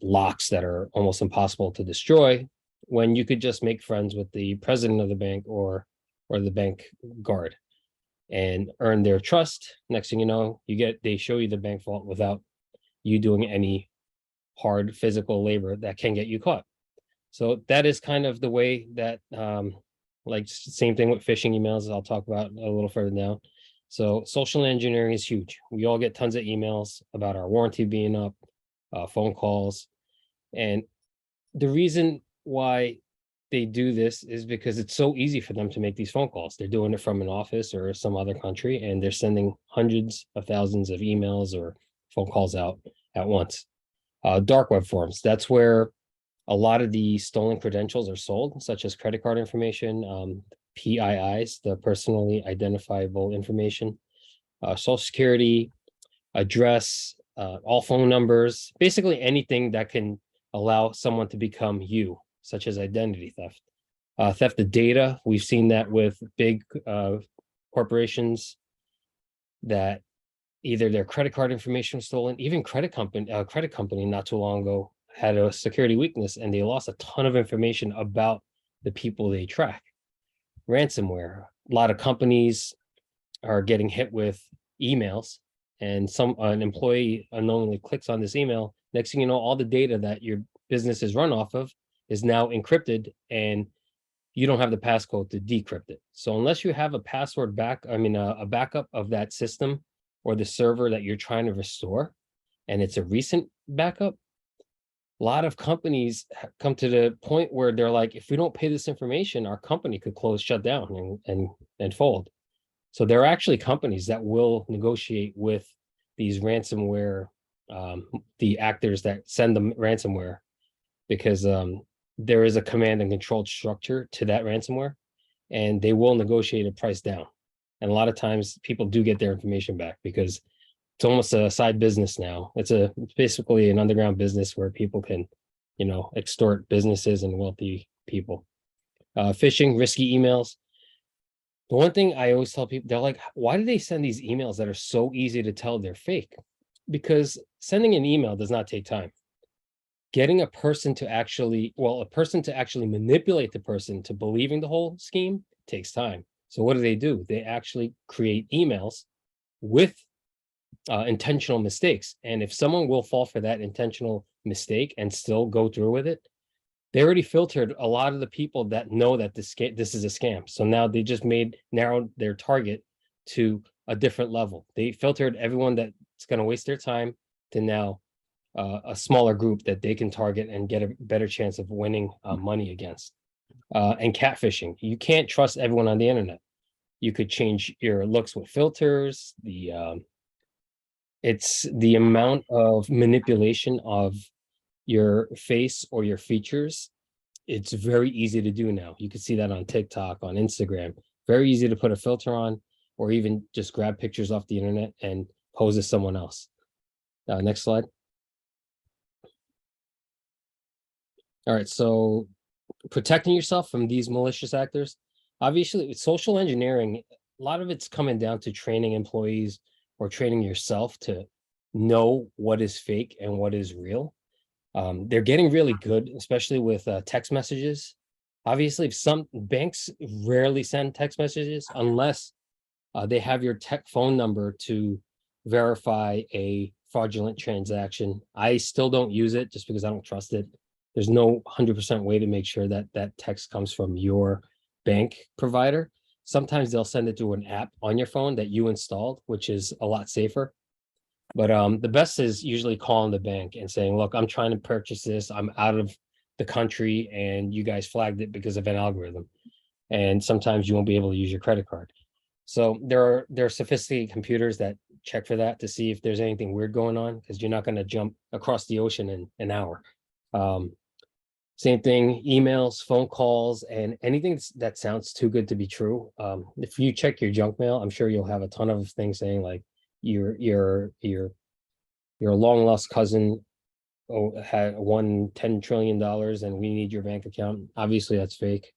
locks that are almost impossible to destroy, when you could just make friends with the president of the bank or the bank guard and earn their trust. Next thing you know, they show you the bank vault without you doing any hard physical labor that can get you caught. So that is kind of the way that, like same thing with phishing emails, I'll talk about a little further down. So social engineering is huge. We all get tons of emails about our warranty being up, phone calls. And the reason why they do this is because it's so easy for them to make these phone calls. They're doing it from an office or some other country, and they're sending hundreds of thousands of emails or phone calls out at once. Dark web forums, that's where a lot of the stolen credentials are sold, such as credit card information, PIIs, the personally identifiable information, social security, address, all phone numbers, basically anything that can allow someone to become you, such as identity theft. Theft of data, we've seen that with big corporations that either their credit card information was stolen, even credit company not too long ago had a security weakness and they lost a ton of information about the people they track. Ransomware, a lot of companies are getting hit with emails, and an employee unknowingly clicks on this email. Next thing you know, all the data that your business is run off of is now encrypted, and you don't have the passcode to decrypt it. So unless you have a a backup of that system or the server that you're trying to restore, and it's a recent backup, a lot of companies come to the point where they're like, if we don't pay this information, our company could shut down and fold. So there are actually companies that will negotiate with these ransomware, the actors that send them ransomware, because there is a command and control structure to that ransomware, and they will negotiate a price down. And a lot of times people do get their information back because it's almost a side business now. It's basically an underground business where people can, extort businesses and wealthy people. Phishing, risky emails. The one thing I always tell people, they're like, why do they send these emails that are so easy to tell they're fake? Because sending an email does not take time. Getting a person to actually manipulate the person to believing the whole scheme takes time. So what do? They actually create emails with intentional mistakes. And if someone will fall for that intentional mistake and still go through with it, they already filtered a lot of the people that know that this is a scam. So now they just narrowed their target to a different level. They filtered everyone that's going to waste their time to now a smaller group that they can target and get a better chance of winning money against. And catfishing. You can't trust everyone on the internet. You could change your looks with filters. It's the amount of manipulation of your face or your features. It's very easy to do now. You can see that on TikTok, on Instagram. Very easy to put a filter on, or even just grab pictures off the internet and pose as someone else. Next slide. All right, so protecting yourself from these malicious actors. Obviously, with social engineering, a lot of it's coming down to training employees or training yourself to know what is fake and what is real. They're getting really good, especially with text messages. Obviously, some banks rarely send text messages unless they have your tech phone number to verify a fraudulent transaction. I still don't use it just because I don't trust it. There's no 100% way to make sure that that text comes from your bank provider. Sometimes they'll send it to an app on your phone that you installed, which is a lot safer. But the best is usually calling the bank and saying, look, I'm trying to purchase this. I'm out of the country and you guys flagged it because of an algorithm. And sometimes you won't be able to use your credit card. So there are sophisticated computers that check for that to see if there's anything weird going on, because you're not going to jump across the ocean in an hour. Same thing, emails, phone calls, and anything that sounds too good to be true. If you check your junk mail, I'm sure you'll have a ton of things saying like your long lost cousin had won $10 trillion and we need your bank account. Obviously that's fake.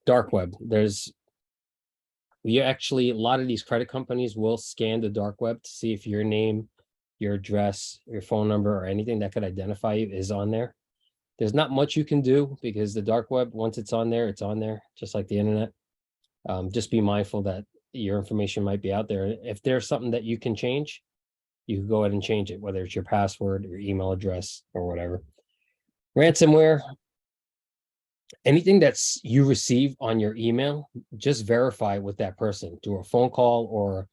Dark web, a lot of these credit companies will scan the dark web to see if your name your address, your phone number, or anything that could identify you is on there. There's not much you can do because the dark web, once it's on there, just like the internet. Just be mindful that your information might be out there. If there's something that you can change, you can go ahead and change it, whether it's your password, your email address, or whatever. Ransomware, anything that's you receive on your email, just verify with that person. Do a phone call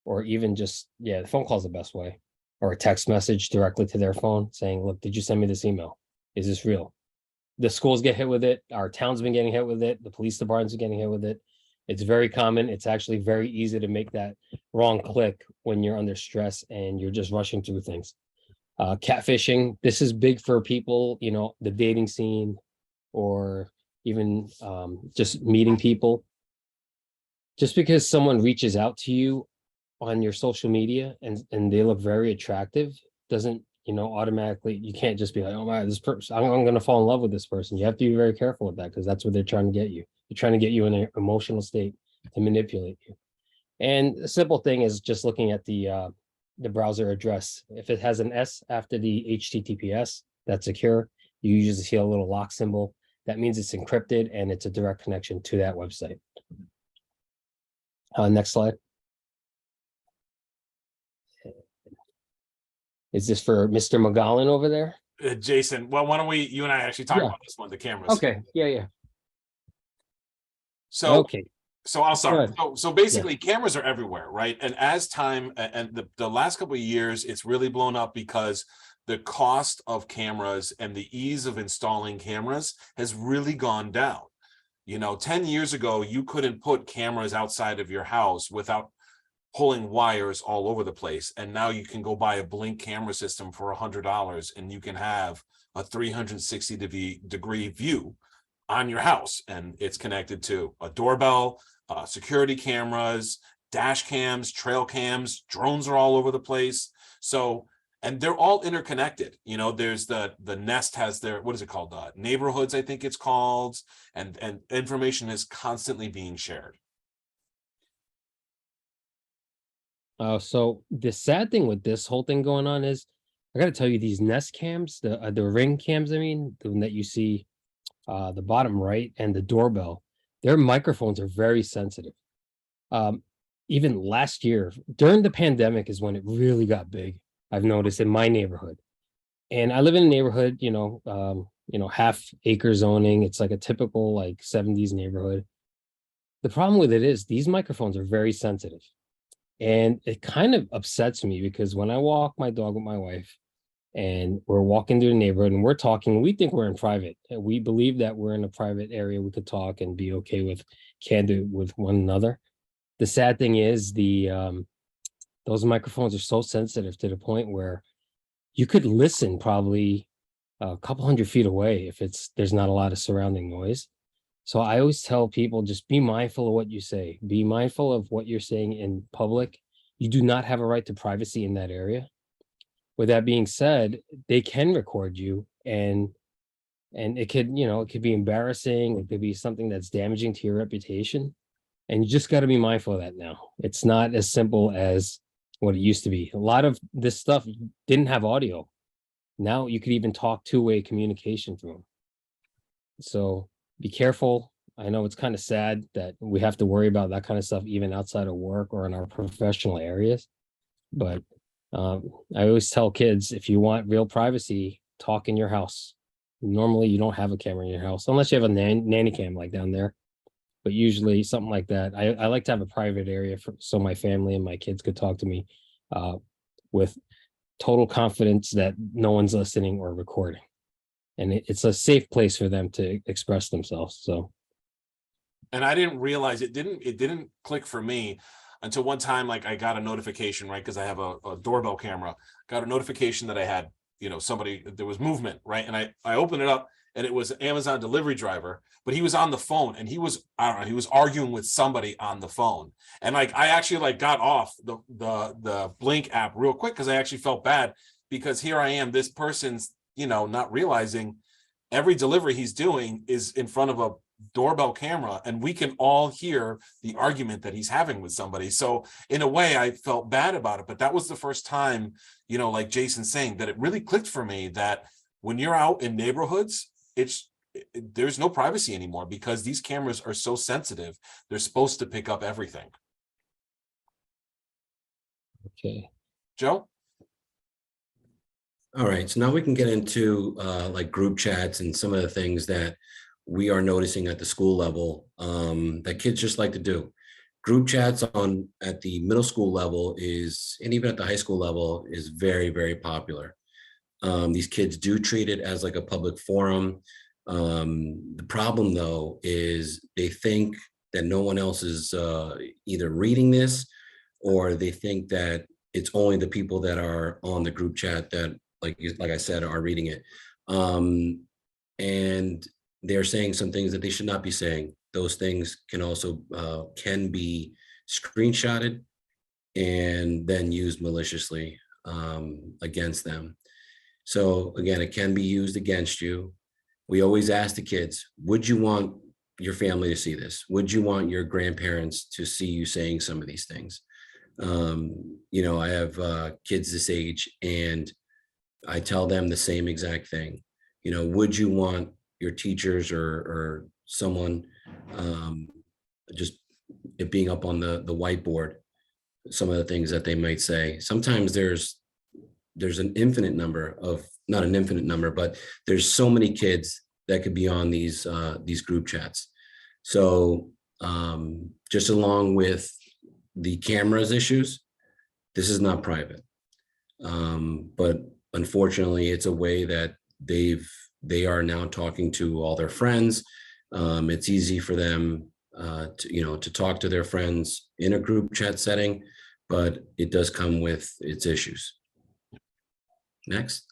or even just, yeah, the phone call is the best way, or a text message directly to their phone saying, look, did you send me this email? Is this real? The schools get hit with it. Our town's been getting hit with it. The police department's getting hit with it. It's very common. It's actually very easy to make that wrong click when you're under stress and you're just rushing through things. Catfishing, this is big for people, you know, the dating scene, or even just meeting people. Just because someone reaches out to you on your social media and they look very attractive doesn't, you know, automatically, you can't just be like, oh my, this person, I'm going to fall in love with this person. You have to be very careful with that because that's what they're trying to get you. They're trying to get you in an emotional state to manipulate you. And the simple thing is just looking at the browser address. If it has an S after the HTTPS, that's secure. You usually see a little lock symbol. That means it's encrypted and it's a direct connection to that website. Next slide. Is this for Mr. McGowan over there? Jason, well, why don't you and I actually talk about this one, the cameras. Okay, yeah. So, okay. So I'll start. So basically, cameras are everywhere, right? And as time and the last couple of years, it's really blown up because the cost of cameras and the ease of installing cameras has really gone down. You know, 10 years ago, you couldn't put cameras outside of your house without pulling wires all over the place. And now you can go buy a Blink camera system for $100 and you can have a 360-degree view on your house. And it's connected to a doorbell, security cameras, dash cams, trail cams, drones are all over the place. So, and they're all interconnected. You know, there's the Nest has their, what is it called? Neighborhoods, I think it's called, and information is constantly being shared. So the sad thing with this whole thing going on is, I got to tell you, these Nest cams, the Ring cams, I mean, the one that you see, the bottom right, and the doorbell, their microphones are very sensitive. Even last year during the pandemic is when it really got big. I've noticed in my neighborhood, and I live in a neighborhood, half acre zoning. It's like a typical like 70s neighborhood. The problem with it is these microphones are very sensitive, and it kind of upsets me because when I walk my dog with my wife and we're walking through the neighborhood and we're talking, we think we're in private. We believe that we're in a private area. We could talk and be okay with, candid with one another. The sad thing is those microphones are so sensitive to the point where you could listen probably a couple hundred feet away if there's not a lot of surrounding noise. So I always tell people, just be mindful of what you say. Be mindful of what you're saying in public. You do not have a right to privacy in that area. With that being said, they can record you, and it could, it could be embarrassing. It could be something that's damaging to your reputation. And you just got to be mindful of that now. It's not as simple as what it used to be. A lot of this stuff didn't have audio. Now you could even talk two-way communication through them. So be careful. I know it's kind of sad that we have to worry about that kind of stuff even outside of work or in our professional areas. But I always tell kids, if you want real privacy, talk in your house. Normally you don't have a camera in your house unless you have a nanny cam like down there. But usually something like that. I like to have a private area so my family and my kids could talk to me with total confidence that no one's listening or recording. And it's a safe place for them to express themselves. So. And I didn't realize it didn't click for me until one time, like I got a notification, right? Because I have a doorbell camera, got a notification that I had, somebody, there was movement, right? And I opened it up and it was an Amazon delivery driver, but he was on the phone and he was arguing with somebody on the phone. And like, I actually like got off the Blink app real quick because I actually felt bad because here I am, this person's, not realizing every delivery he's doing is in front of doorbell camera and we can all hear the argument that he's having with somebody. So in a way, I felt bad about it, but that was the first time, you know, like Jason's saying, that it really clicked for me that when you're out in neighborhoods, there's no privacy anymore because these cameras are so sensitive. They're supposed to pick up everything. Okay. Joe? All right, so now we can get into like group chats and some of the things that we are noticing at the school level that kids just like to do. Group chats at the middle school level and even at the high school level is very, very popular. These kids do treat it as like a public forum. The problem though is they think that no one else is either reading this, or they think that it's only the people that are on the group chat that, like I said, are reading it. And they're saying some things that they should not be saying. Those things can also can be screenshotted and then used maliciously against them. So again, it can be used against you. We always ask the kids, would you want your family to see this? Would you want your grandparents to see you saying some of these things? You know, I have kids this age and I tell them the same exact thing. You know, would you want your teachers or someone just it being up on the whiteboard, some of the things that they might say? Sometimes there's an infinite number of, not an infinite number, but there's so many kids that could be on these group chats. So just along with the cameras issues, this is not private. But unfortunately, it's a way that they are now talking to all their friends. It's easy for them to talk to their friends in a group chat setting, but it does come with its issues. Next.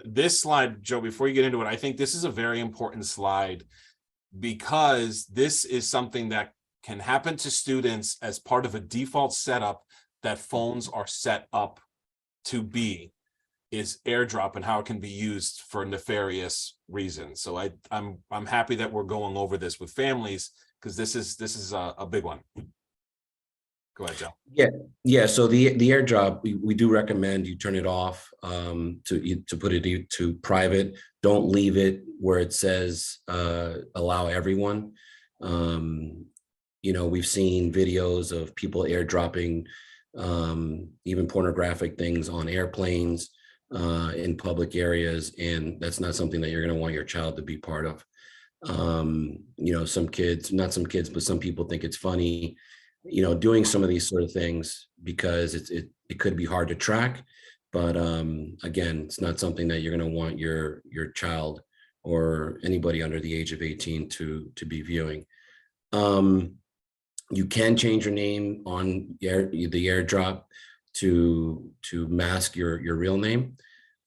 This slide, Joe, before you get into it, I think this is a very important slide because this is something that can happen to students as part of a default setup that phones are set up to be, is AirDrop and how it can be used for nefarious reasons. So I'm happy that we're going over this with families because this is a big one. Go ahead, Joe. Yeah. So the AirDrop, we do recommend you turn it off to put it to private. Don't leave it where it says allow everyone. You know, we've seen videos of people airdropping even pornographic things on airplanes in public areas, and that's not something that you're going to want your child to be part of. You know, some kids, not some kids, but some people think it's funny, you know, doing some of these sort of things because it could be hard to track. But again, it's not something that you're going to want your child or anybody under the age of 18 to be viewing. You can change your name on the AirDrop to mask your real name,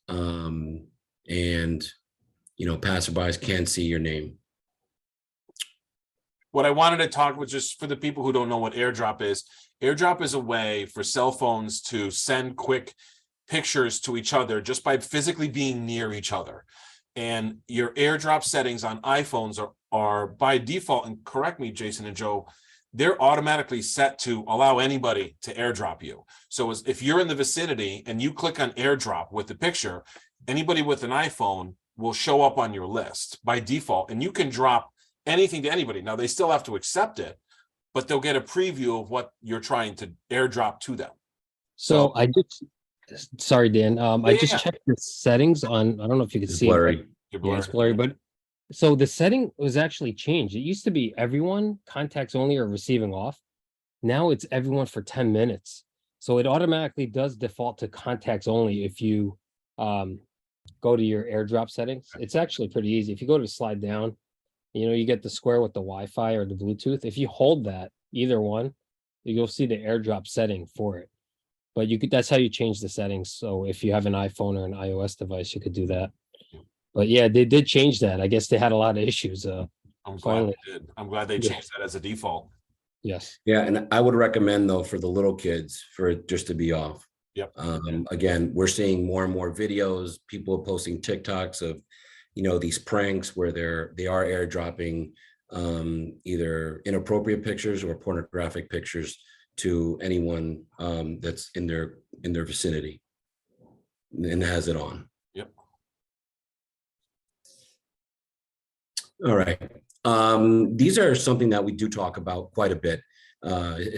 and you know, passerbys can see your name. What I wanted to talk was just for the people who don't know what AirDrop is. AirDrop is a way for cell phones to send quick pictures to each other just by physically being near each other. And your AirDrop settings on iPhones are by default, and correct me, Jason and Joe, they're automatically set to allow anybody to AirDrop you. So if you're in the vicinity and you click on AirDrop with the picture, anybody with an iPhone will show up on your list by default, and you can drop anything to anybody. Now they still have to accept it, but they'll get a preview of what you're trying to AirDrop to them. So I just, sorry, Dan, I just checked the settings on, I don't know if you can see Blurry. it. Yeah, it's blurry, but so the setting was actually changed. It used to be everyone, contacts only, or receiving off. Now it's everyone for 10 minutes. So it automatically does default to contacts only if you go to your AirDrop settings. It's actually pretty easy. If you go to slide down, you know, you get the square with the Wi-Fi or the Bluetooth. If you hold that, either one, you'll see the AirDrop setting for it. But you could, that's how you change the settings. So if you have an iPhone or an iOS device, you could do that. But yeah, they did change that. I guess they had a lot of issues. I'm glad finally. they did. I'm glad they changed that as a default. Yes. Yeah, and I would recommend though for the little kids for it just to be off. Yep. Again, we're seeing more and more videos, people posting TikToks of these pranks where they are airdropping either inappropriate pictures or pornographic pictures to anyone that's in their vicinity and has it on. Yep. All right. These are something that we do talk about quite a bit.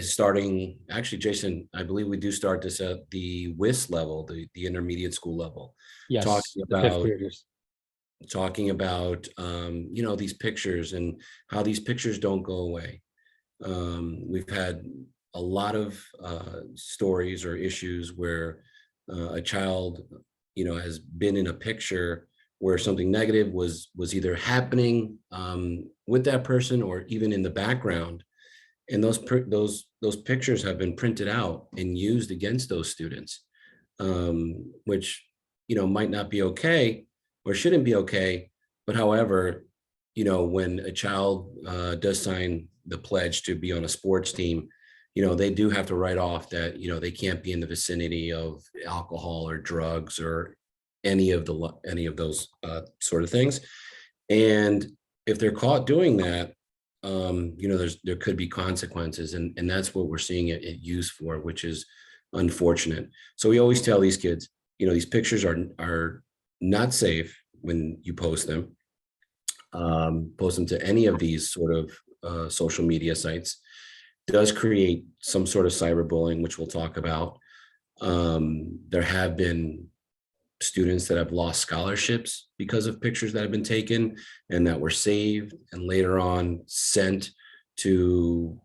Starting, actually, Jason, I believe we do start this at the WIS level, the intermediate school level. Yes, Talking the fifth about graders. These pictures and how these pictures don't go away. We've had a lot of stories or issues where a child, has been in a picture where something negative was either happening with that person or even in the background, and those pictures have been printed out and used against those students, which might not be okay or shouldn't be okay. But however, when a child does sign the pledge to be on a sports team, they do have to write off that they can't be in the vicinity of alcohol or drugs or any of those sort of things. And if they're caught doing that, there could be consequences, and that's what we're seeing it used for, which is unfortunate. So we always tell these kids, these pictures are not safe when you post them. Post them to any of these sort of social media sites. Does create some sort of cyberbullying, which we'll talk about. There have been students that have lost scholarships because of pictures that have been taken and that were saved and later on sent to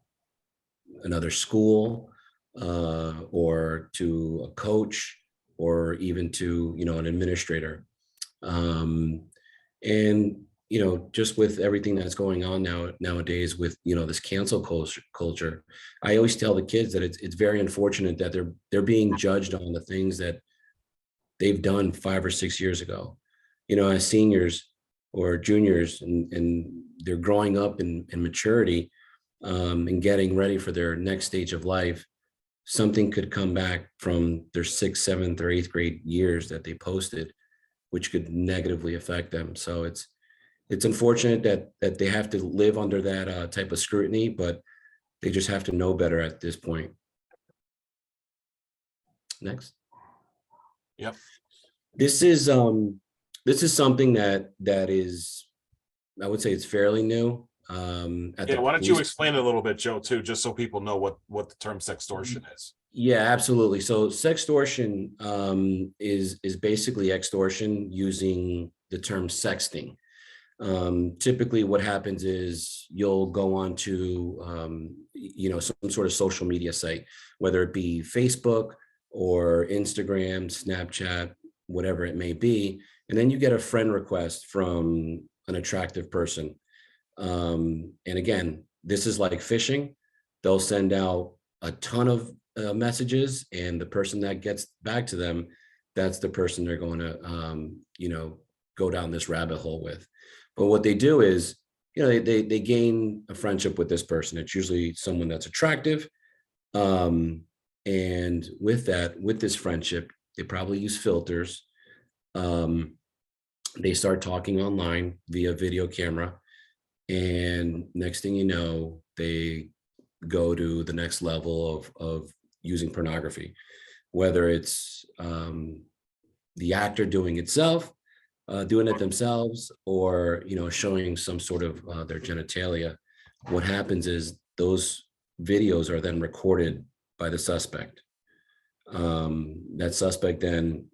another school or to a coach or even to an administrator. And just with everything that's going on nowadays with this cancel culture, I always tell the kids that it's very unfortunate that they're being judged on the things that they've done 5 or 6 years ago, as seniors or juniors, and they're growing up in maturity and getting ready for their next stage of life. Something could come back from their 6th, 7th, or 8th grade years that they posted, which could negatively affect them. So it's unfortunate that they have to live under that type of scrutiny, but they just have to know better at this point. Next. Yep. This is something that is, I would say it's fairly new. Why don't you explain it a little bit, Joe, too, just so people know what the term sextortion is. Yeah, absolutely. So sextortion is basically extortion using the term sexting. Typically what happens is you'll go on to, some sort of social media site, whether it be Facebook or Instagram, Snapchat, whatever it may be. And then you get a friend request from an attractive person. And again, this is like phishing. They'll send out a ton of messages, and the person that gets back to them, that's the person they're going to, go down this rabbit hole with. But what they do is, they gain a friendship with this person. It's usually someone that's attractive. And with this friendship, they probably use filters. They start talking online via video camera. And next thing you know, they go to the next level of using pornography, whether it's the actor doing it themselves, or showing some sort of their genitalia. What happens is those videos are then recorded by the suspect. That suspect then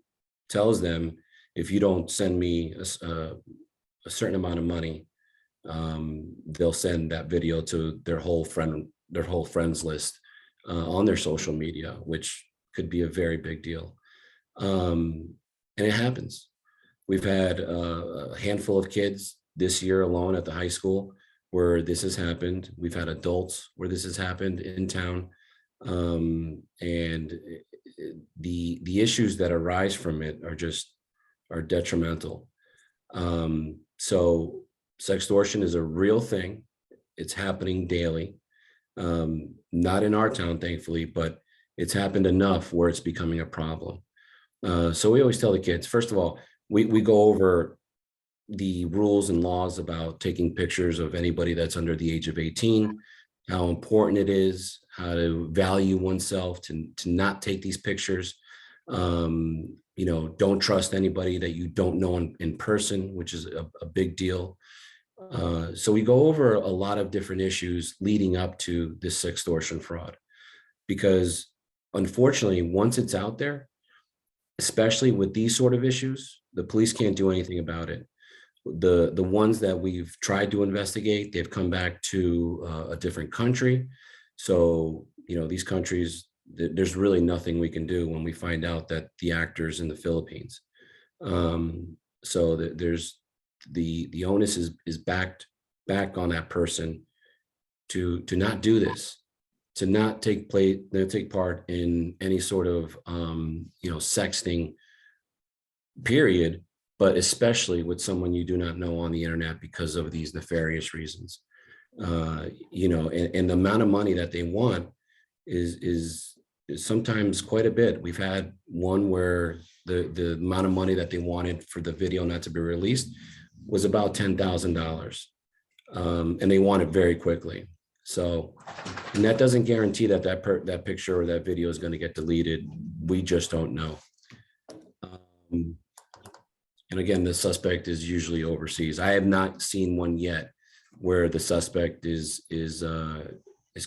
tells them, if you don't send me a certain amount of money, they'll send that video to their whole friends list on their social media, which could be a very big deal. And it happens. We've had a handful of kids this year alone at the high school where this has happened. We've had adults where this has happened in town. And the issues that arise from it are detrimental. So sextortion is a real thing. It's happening daily. Not in our town, thankfully, but it's happened enough where it's becoming a problem. So we always tell the kids, first of all, we go over the rules and laws about taking pictures of anybody that's under the age of 18, how important it is, how to value oneself, to not take these pictures. You know, don't trust anybody that you don't know in person, which is a big deal. So we go over a lot of different issues leading up to this sextortion fraud, because unfortunately, once it's out there, especially with these sort of issues, the police can't do anything about it. The ones that we've tried to investigate, they've come back to a different country. So, you know, these countries, there's really nothing we can do when we find out that the actor's in the Philippines. So there's the onus is back on that person to not do this, to not take part in any sort of you know, sexting period, but especially with someone you do not know on the internet because of these nefarious reasons. You know, and the amount of money that they want is sometimes quite a bit. We've had one where the amount of money that they wanted for the video not to be released was about $10,000, and they want it very quickly. So, and that doesn't guarantee that that picture or that video is going to get deleted. We just don't know. And again, the suspect is usually overseas. I have not seen one yet where the suspect is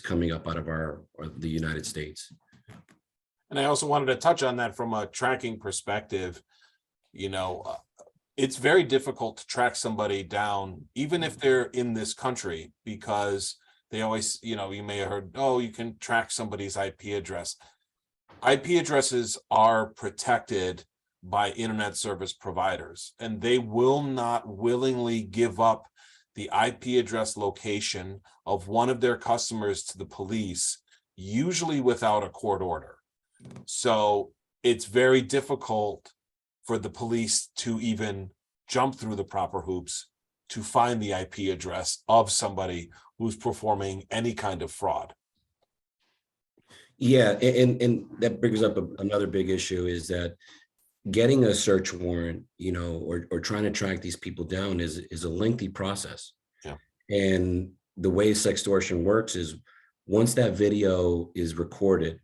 coming up out of the United States. And I also wanted to touch on that from a tracking perspective. You know, it's very difficult to track somebody down, even if they're in this country, because they always, you know, you may have heard, oh, you can track somebody's IP address. IP addresses are protected by internet service providers, and they will not willingly give up the IP address location of one of their customers to the police, usually without a court order. So it's very difficult for the police to even jump through the proper hoops to find the IP address of somebody who's performing any kind of fraud. Yeah, and that brings up another big issue, is that getting a search warrant, you know, or trying to track these people down is a lengthy process. Yeah. And the way sextortion works is, once that video is recorded,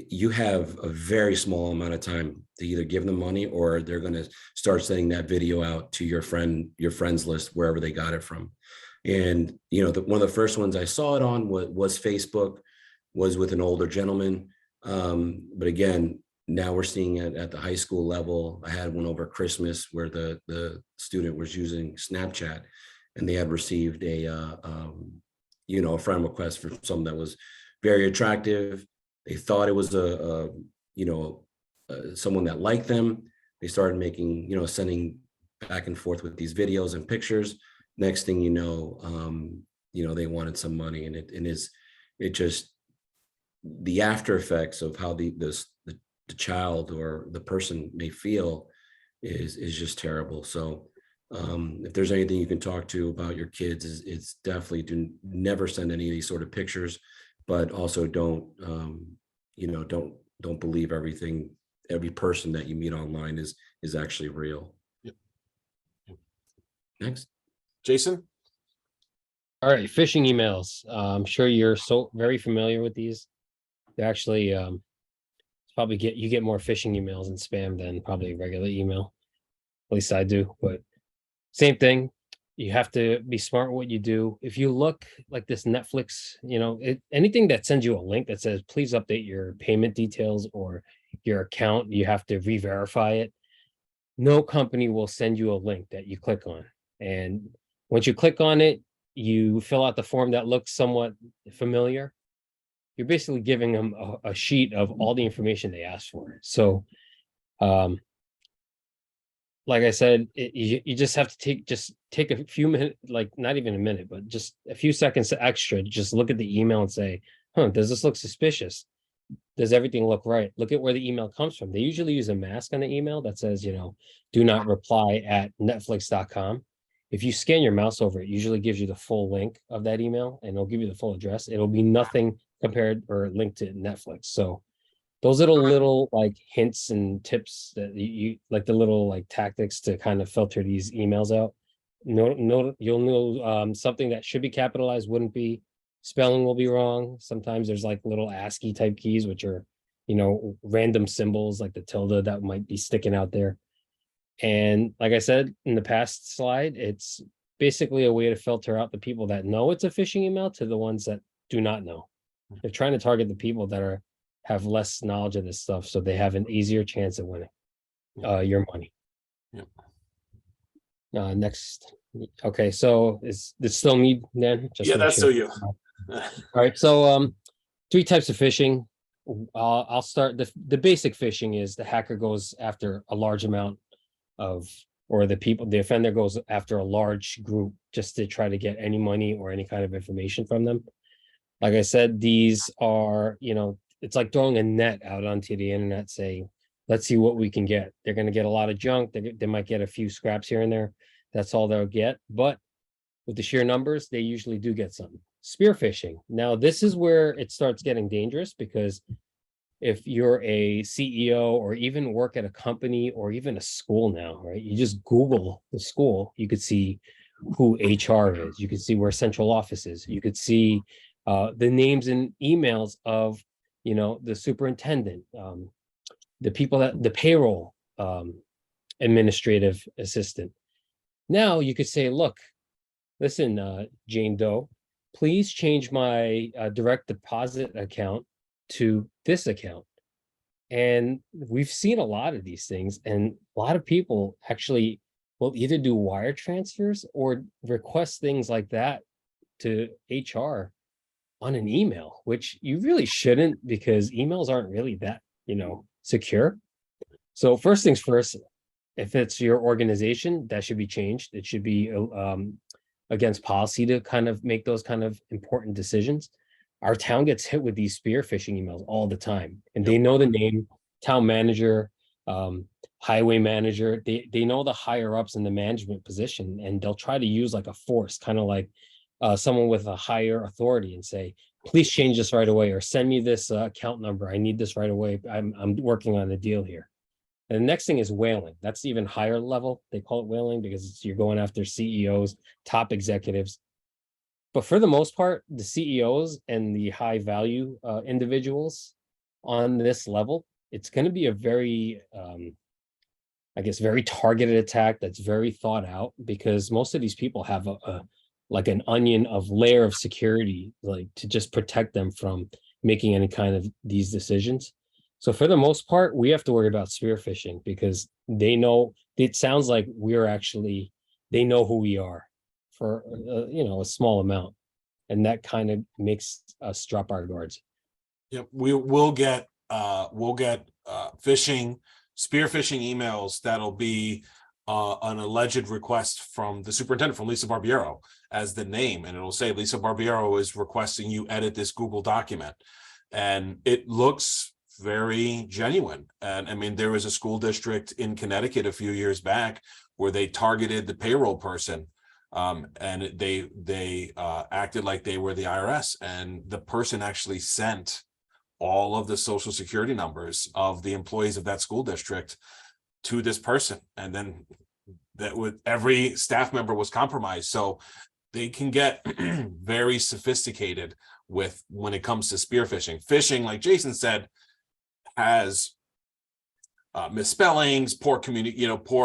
you have a very small amount of time to either give them money, or they're going to start sending that video out to your friends list, wherever they got it from. And, you know, one of the first ones I saw it on was Facebook, was with an older gentleman. But again, now we're seeing it at the high school level. I had one over Christmas where the student was using Snapchat, and they had received a you know, a friend request for someone that was very attractive. They thought it was you know, someone that liked them. They started making, you know, sending back and forth with these videos and pictures. Next thing you know, they wanted some money, and it just, the after effects of how the child or the person may feel is just terrible. So if there's anything you can talk to about your kids, it's definitely to never send any of these sort of pictures, but also don't believe every person that you meet online is actually real. Yep. Next. Jason? All right, phishing emails. I'm sure you're so very familiar with these. They actually you get more phishing emails and spam than probably regular email. At least I do, but same thing. You have to be smart what you do. If you look like this Netflix, you know, anything that sends you a link that says, please update your payment details or your account, you have to re-verify it. No company will send you a link that you click on. And once you click on it, you fill out the form that looks somewhat familiar. You're basically giving them a sheet of all the information they asked for. So, like I said, you just have to take a few minutes, like not even a minute, but just a few seconds extra. Just look at the email and say, does this look suspicious? Does everything look right? Look at where the email comes from. They usually use a mask on the email that says, you know, do not reply at netflix.com. If you scan your mouse over it, usually gives you the full link of that email, and it'll give you the full address. It'll be nothing compared or linked to Netflix. So those are the little like hints and tips that you like, the little like tactics to kind of filter these emails out. No, you'll know something that should be capitalized wouldn't be. Spelling will be wrong. Sometimes there's like little ASCII type keys, which are, random symbols like the tilde that might be sticking out there. And like I said in the past slide, it's basically a way to filter out the people that know it's a phishing email to the ones that do not know. They're trying to target the people that have less knowledge of this stuff, so they have an easier chance of winning your money. Yep. Next. Okay, so is this still me then? Just Yeah, to make that's sure. still you. All right, so 3 types of phishing. I'll start the basic phishing is the hacker goes after a large amount of, or the offender goes after a large group just to try to get any money or any kind of information from them. Like I said, these are, it's like throwing a net out onto the internet saying, let's see what we can get. They're going to get a lot of junk. They might get a few scraps here and there. That's all they'll get. But with the sheer numbers, they usually do get something. Spear phishing. Now, this is where it starts getting dangerous, because if you're a CEO or even work at a company or even a school now, right? You just Google the school, you could see who HR is. You could see where central office is. You could see the names and emails of, the superintendent, the people the payroll administrative assistant. Now you could say, look, listen, Jane Doe, please change my direct deposit account to this account. And we've seen a lot of these things, and a lot of people actually will either do wire transfers or request things like that to HR on an email, which you really shouldn't, because emails aren't really that, secure. So first things first, if it's your organization, that should be changed. It should be against policy to kind of make those kind of important decisions. Our town gets hit with these spear phishing emails all the time, and they know the name, town manager, highway manager. They know the higher ups in the management position, and they'll try to use like a force, kind of like someone with a higher authority, and say, please change this right away, or send me this account number. I need this right away. I'm working on a deal here. And the next thing is whaling. That's even higher level. They call it whaling because you're going after CEOs, top executives. But for the most part, the CEOs and the high value individuals on this level, it's going to be a very, very targeted attack that's very thought out, because most of these people have like an onion of layer of security, like to just protect them from making any kind of these decisions. So for the most part, we have to worry about spear phishing, because they know, it sounds like they know who we are for a small amount, and that kind of makes us drop our guards. Yep, we'll get phishing, spear phishing emails that'll be an alleged request from the superintendent, from Lisa Barbiero, as the name, and it'll say Lisa Barbiero is requesting you edit this Google document, and it looks very genuine. And I mean, there was a school district in Connecticut a few years back where they targeted the payroll person, and they acted like they were the IRS, and the person actually sent all of the social security numbers of the employees of that school district to this person, and then that with every staff member was compromised. So they can get very sophisticated with when it comes to spear phishing. Phishing, like Jason said, has misspellings, poor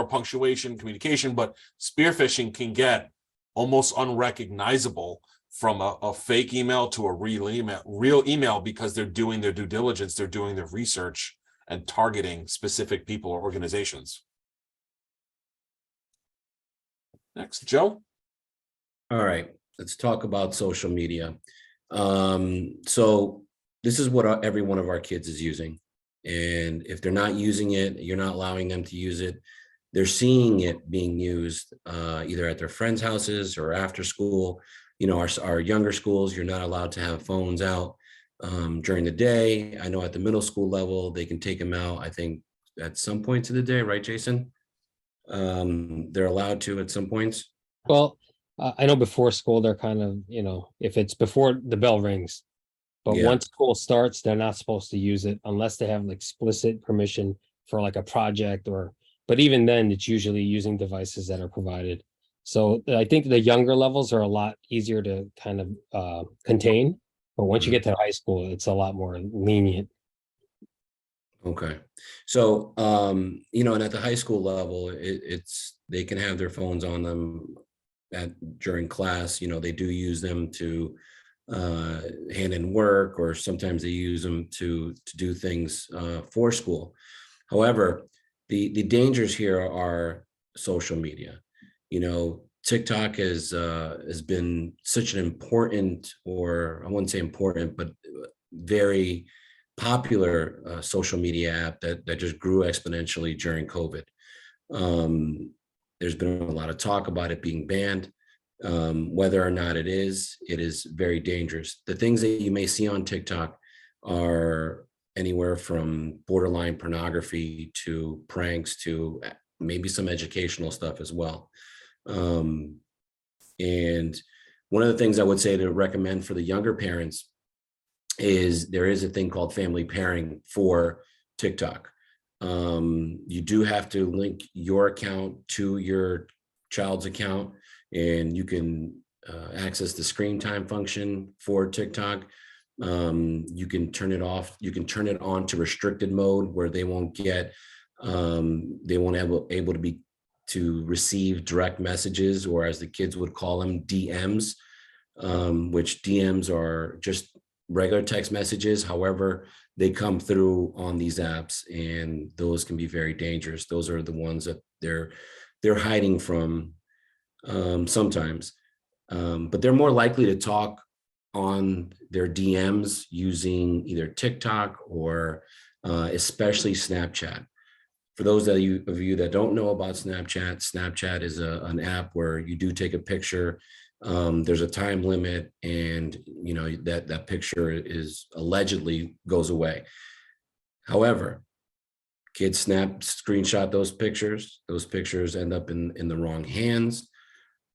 punctuation, communication, but spear phishing can get almost unrecognizable from a fake email to a real email, because they're doing their due diligence, they're doing their research and targeting specific people or organizations. Next, Joe. All right, let's talk about social media. So this is what every one of our kids is using. And if they're not using it, you're not allowing them to use it. They're seeing it being used either at their friends' houses or after school. Our younger schools, you're not allowed to have phones out during the day. I know at the middle school level, they can take them out, I think, at some points of the day, right, Jason? They're allowed to at some points. Well, I know before school, they're kind of, if it's before the bell rings, But Yeah. once school starts, they're not supposed to use it unless they have explicit permission for like a project but even then, it's usually using devices that are provided. So I think the younger levels are a lot easier to kind of contain. But once you Mhm. get to high school, it's a lot more lenient. Okay. So, and at the high school level, they can have their phones on them during class. They do use them to hand in work, or sometimes they use them to do things for school. However, the dangers here are social media. TikTok has been such an important, or I wouldn't say important, but very popular social media app that just grew exponentially during COVID. Um, there's been a lot of talk about it being banned. Whether or not it is very dangerous. The things that you may see on TikTok are anywhere from borderline pornography to pranks to maybe some educational stuff as well. And one of the things I would say to recommend for the younger parents is there is a thing called family pairing for TikTok. You do have to link your account to your child's account, and you can access the screen time function for TikTok. You can turn it off. You can turn it on to restricted mode where they won't able to receive direct messages, or as the kids would call them, DMs, which DMs are just regular text messages. However, they come through on these apps, and those can be very dangerous. Those are the ones that they're hiding from sometimes, but they're more likely to talk on their DMs using either TikTok or especially Snapchat. For those of you that don't know about Snapchat is an app where you do take a picture. There's a time limit, and that picture is allegedly goes away. However, kids screenshot those pictures. Those pictures end up in the wrong hands.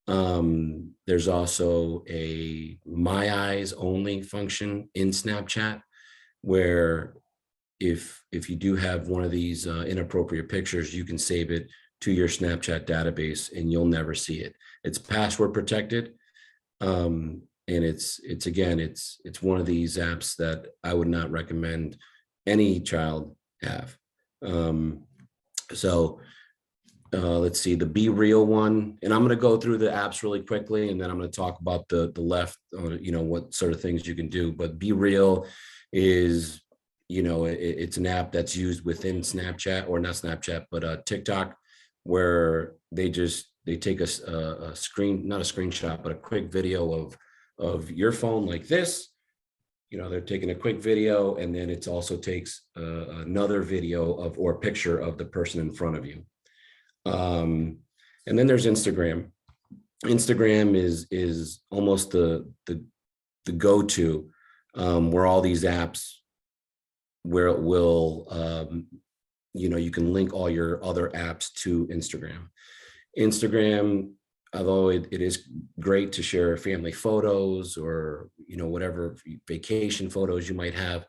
There's also a My Eyes only function in Snapchat, where if you do have one of these inappropriate pictures, you can save it to your Snapchat database and you'll never see it. It's password protected. And it's one of these apps that I would not recommend any child have. Let's see, the Be Real one, and I'm going to go through the apps really quickly, and then I'm going to talk about the left, what sort of things you can do. But Be Real is, it's an app that's used within Snapchat, or not Snapchat, but TikTok, where they take a screen, not a screenshot, but a quick video of your phone like this. They're taking a quick video, and then it also takes another video or picture of the person in front of you. And then there's Instagram. Instagram is almost the go-to, where all these apps, where it will, you can link all your other apps to Instagram. Instagram, although it is great to share family photos or, whatever vacation photos you might have.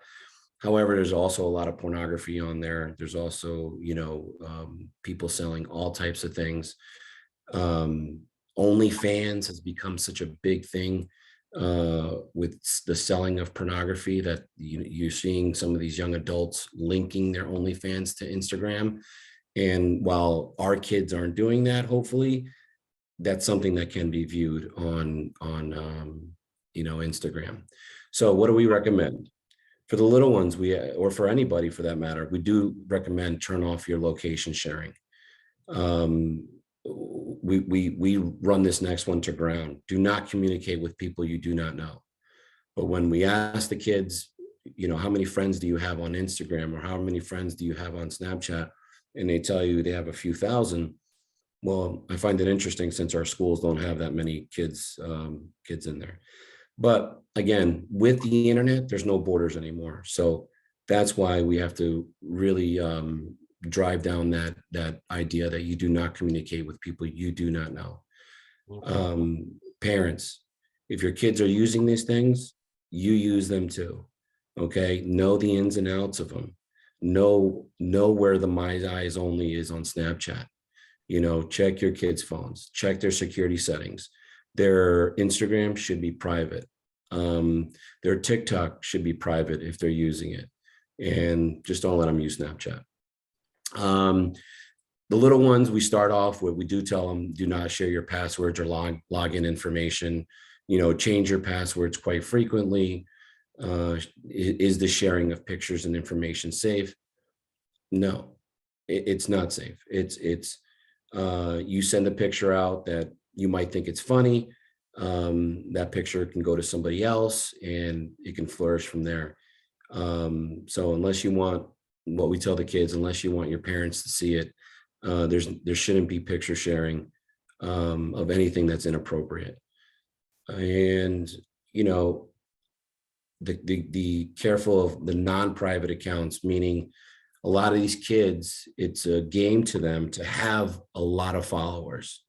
However, there's also a lot of pornography on there. There's also, people selling all types of things. OnlyFans has become such a big thing with the selling of pornography, that you're seeing some of these young adults linking their OnlyFans to Instagram. And while our kids aren't doing that, hopefully, that's something that can be viewed on Instagram. So what do we recommend? For the little ones, or for anybody for that matter, we do recommend turn off your location sharing. We run this next one to ground. Do not communicate with people you do not know. But when we ask the kids, how many friends do you have on Instagram, or how many friends do you have on Snapchat, and they tell you they have a few thousand, well, I find it interesting, since our schools don't have that many kids in there. But again, with the internet, there's no borders anymore. So that's why we have to really drive down that idea that you do not communicate with people you do not know. Okay. Parents, if your kids are using these things, you use them too. Okay, know the ins and outs of them. Know where the my eyes only is on Snapchat. Check your kids' phones, check their security settings. Their Instagram should be private. Their TikTok should be private if they're using it, and just don't let them use Snapchat. The little ones, we start off with, we do tell them, do not share your passwords or login information. Change your passwords quite frequently. Is the sharing of pictures and information safe? No, it's not safe. It's you send a picture out that you might think it's funny. That picture can go to somebody else and it can flourish from there. So unless you want, what we tell the kids, unless you want your parents to see it, there shouldn't be picture sharing of anything that's inappropriate. And the careful of the non-private accounts, meaning a lot of these kids, it's a game to them to have a lot of followers.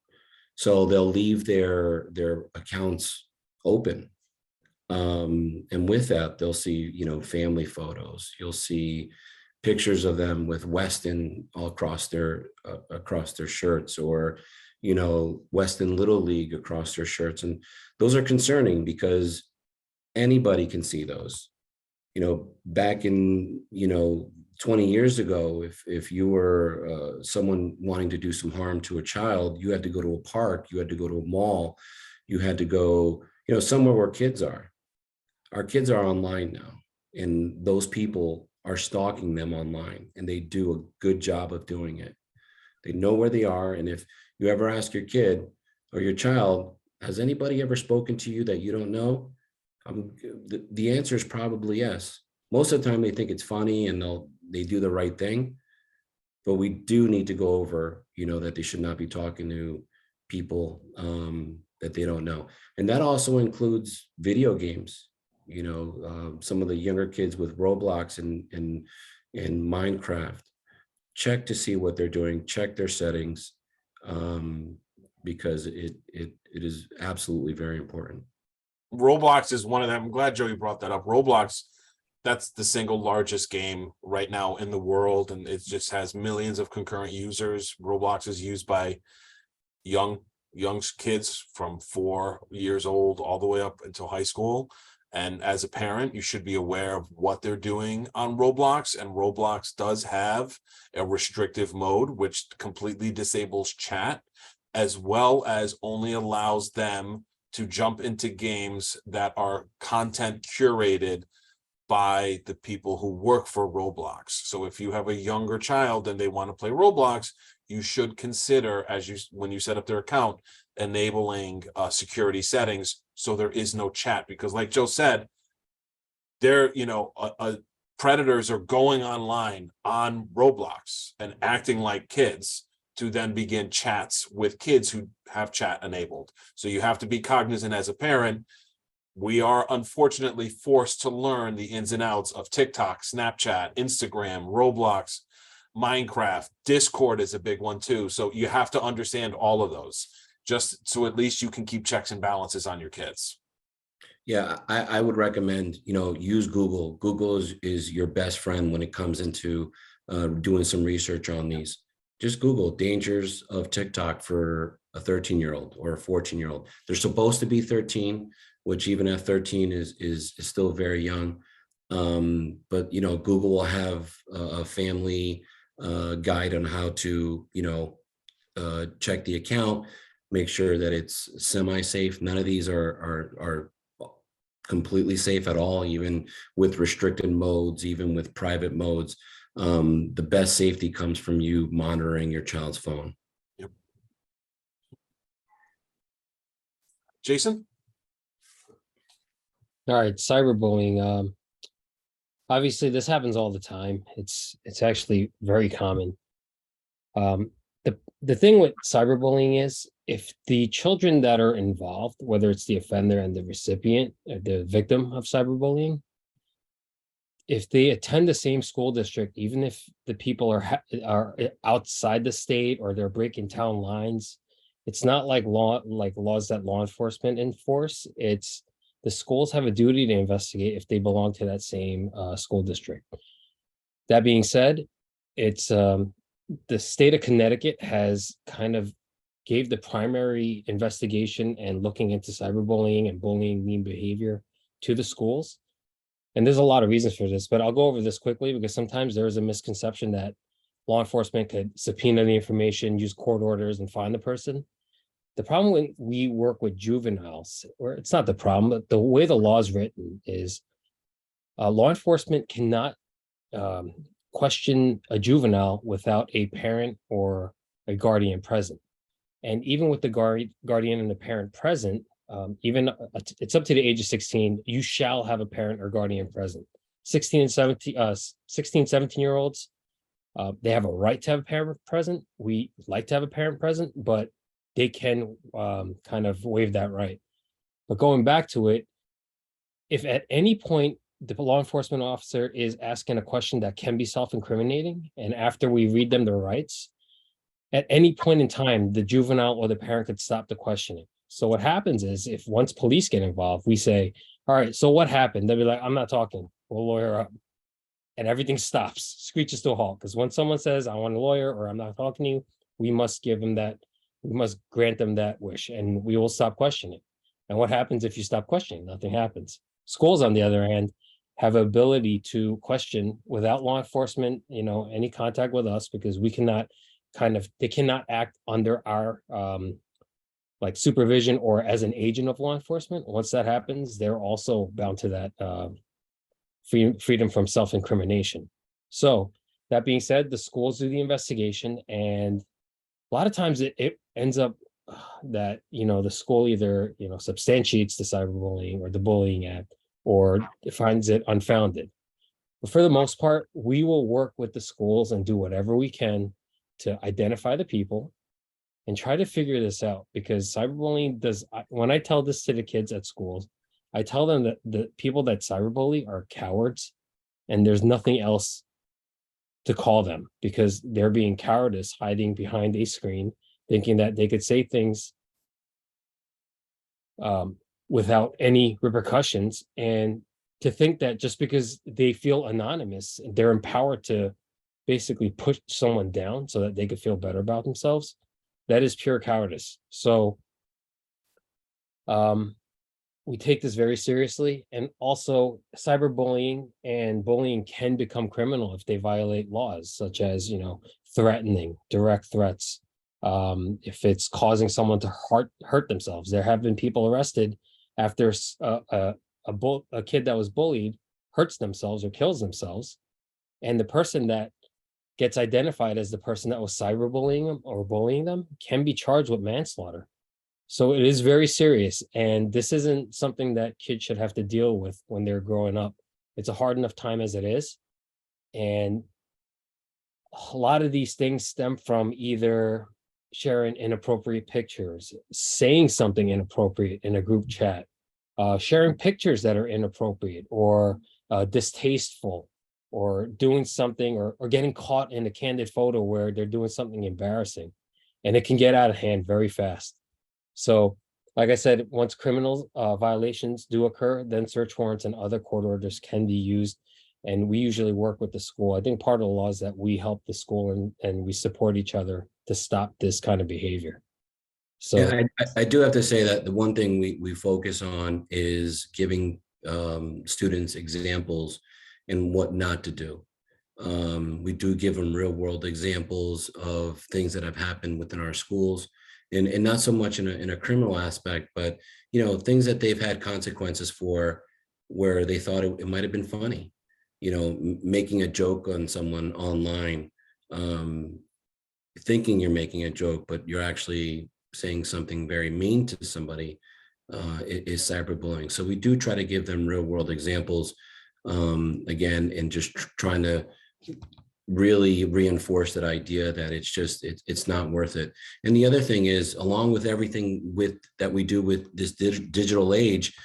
So they'll leave their accounts open. And with that, they'll see, family photos. You'll see pictures of them with Weston all across their shirts, or, Weston Little League across their shirts. And those are concerning because anybody can see those. Back in, 20 years ago, if you were someone wanting to do some harm to a child, you had to go to a park, you had to go to a mall, you had to go, somewhere where kids are. Our kids are online now, and those people are stalking them online, and they do a good job of doing it. They know where they are. And if you ever ask your kid or your child, has anybody ever spoken to you that you don't know? The answer is probably yes. Most of the time they think it's funny and they do the right thing, but we do need to go over, that they should not be talking to people that they don't know. And that also includes video games. Some of the younger kids with Roblox and Minecraft, check to see what they're doing, check their settings, because it is absolutely very important. Roblox is one of them. I'm glad Joey brought that up. Roblox, that's the single largest game right now in the world, and it just has millions of concurrent users. Roblox is used by young kids from 4 years old all the way up until high school. And as a parent, you should be aware of what they're doing on Roblox. And Roblox does have a restrictive mode, which completely disables chat, as well as only allows them to jump into games that are content curated by the people who work for Roblox. So if you have a younger child and they want to play Roblox, you should consider, when you set up their account, enabling security settings so there is no chat. Because like Joe said, predators are going online on Roblox and acting like kids to then begin chats with kids who have chat enabled. So you have to be cognizant as a parent. We are unfortunately forced to learn the ins and outs of TikTok, Snapchat, Instagram, Roblox, Minecraft. Discord is a big one too. So you have to understand all of those, just so at least you can keep checks and balances on your kids. Yeah, I would recommend, use Google. Google is your best friend when it comes into doing some research on these. Just Google dangers of TikTok for a 13-year-old or a 14-year-old. They're supposed to be 13, which even at 13 is still very young. But Google will have a family guide on how to check the account, make sure that it's semi-safe. None of these are completely safe at all, even with restricted modes, even with private modes. The best safety comes from you monitoring your child's phone. Yep. Jason? All right, cyberbullying. Obviously, this happens all the time. It's actually very common. The thing with cyberbullying is, if the children that are involved, whether it's the offender and the recipient, or the victim of cyberbullying, if they attend the same school district, even if the people are outside the state or they're breaking town lines, it's not like laws that law enforcement enforce. It's the schools have a duty to investigate if they belong to that same school district. That being said, it's the state of Connecticut has kind of gave the primary investigation and looking into cyberbullying and bullying mean behavior to the schools. And there's a lot of reasons for this, but I'll go over this quickly because sometimes there is a misconception that law enforcement could subpoena the information, use court orders, and find the person. The problem when we work with juveniles, or it's not the problem, but the way the law is written is law enforcement cannot question a juvenile without a parent or a guardian present. And even with the guardian and the parent present, even it's up to the age of 16, you shall have a parent or guardian present. 16, 17-year-olds, they have a right to have a parent present. We like to have a parent present, but they can kind of waive that right. But going back to it, if at any point the law enforcement officer is asking a question that can be self-incriminating, and after we read them their rights, at any point in time, the juvenile or the parent could stop the questioning. So what happens is if once police get involved, we say, all right, so what happened? They'll be like, I'm not talking, we'll lawyer up. And everything stops, screeches to a halt. Because when someone says, I want a lawyer or I'm not talking to you, we must give them that, we must grant them that wish and we will stop questioning. And what happens if you stop questioning? Nothing happens. Schools, on the other hand, have ability to question without law enforcement, any contact with us, because we cannot they cannot act under our like supervision or as an agent of law enforcement. Once that happens, they're also bound to that freedom from self-incrimination. So that being said, the schools do the investigation, and a lot of times it ends up that the school either substantiates the cyberbullying or the bullying act, or finds it unfounded. But for the most part, we will work with the schools and do whatever we can to identify the people and try to figure this out, because cyberbullying when I tell this to the kids at schools, I tell them that the people that cyberbully are cowards and there's nothing else to call them, because they're being cowardice, hiding behind a screen, thinking that they could say things without any repercussions, and to think that just because they feel anonymous, they're empowered to basically put someone down so that they could feel better about themselves. That is pure cowardice. So we take this very seriously. And also cyberbullying and bullying can become criminal if they violate laws, such as, threatening, direct threats. If it's causing someone to hurt themselves. There have been people arrested after a kid that was bullied hurts themselves or kills themselves. And the person that gets identified as the person that was cyberbullying them or bullying them can be charged with manslaughter. So it is very serious. And this isn't something that kids should have to deal with when they're growing up. It's a hard enough time as it is. And a lot of these things stem from either sharing inappropriate pictures, saying something inappropriate in a group chat, sharing pictures that are inappropriate or distasteful, or doing something or getting caught in a candid photo where they're doing something embarrassing, and it can get out of hand very fast. So, like I said, once criminal violations do occur, then search warrants and other court orders can be used. And we usually work with the school. I think part of the law is that we help the school and we support each other to stop this kind of behavior. So yeah, I do have to say that the one thing we focus on is giving students examples and what not to do. We do give them real world examples of things that have happened within our schools, and not so much in a criminal aspect, but things that they've had consequences for, where they thought it might have been funny. Making a joke on someone online, thinking you're making a joke, but you're actually saying something very mean to somebody, is cyberbullying. So we do try to give them real world examples, again, and just trying to really reinforce that idea that it's not worth it. And the other thing is, along with everything that we do with this digital age,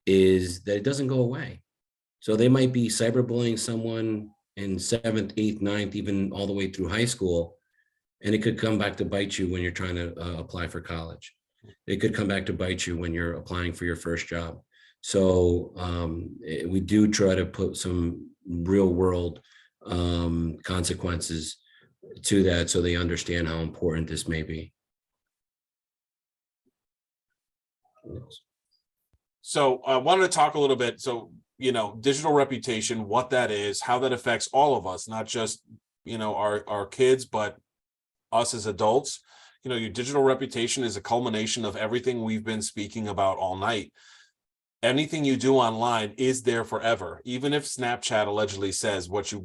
is that it doesn't go away. So they might be cyberbullying someone in 7th, 8th, 9th, even all the way through high school, and it could come back to bite you when you're trying to apply for college. It could come back to bite you when you're applying for your first job. So we do try to put some real world consequences to that so they understand how important this may be. So I wanted to talk a little bit. So, digital reputation, what that is, how that affects all of us, not just, our kids, but us as adults. Your digital reputation is a culmination of everything we've been speaking about all night. Anything you do online is there forever. Even if Snapchat allegedly says what you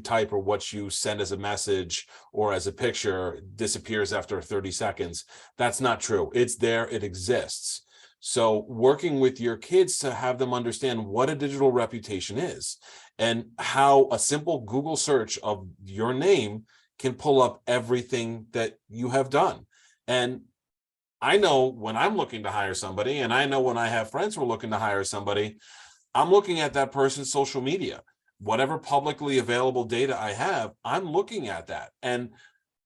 type or what you send as a message or as a picture disappears after 30 seconds, that's not true. It's there, it exists. So working with your kids to have them understand what a digital reputation is and how a simple Google search of your name can pull up everything that you have done. And I know when I'm looking to hire somebody, and I know when I have friends who are looking to hire somebody, I'm looking at that person's social media. Whatever publicly available data I have, I'm looking at that. And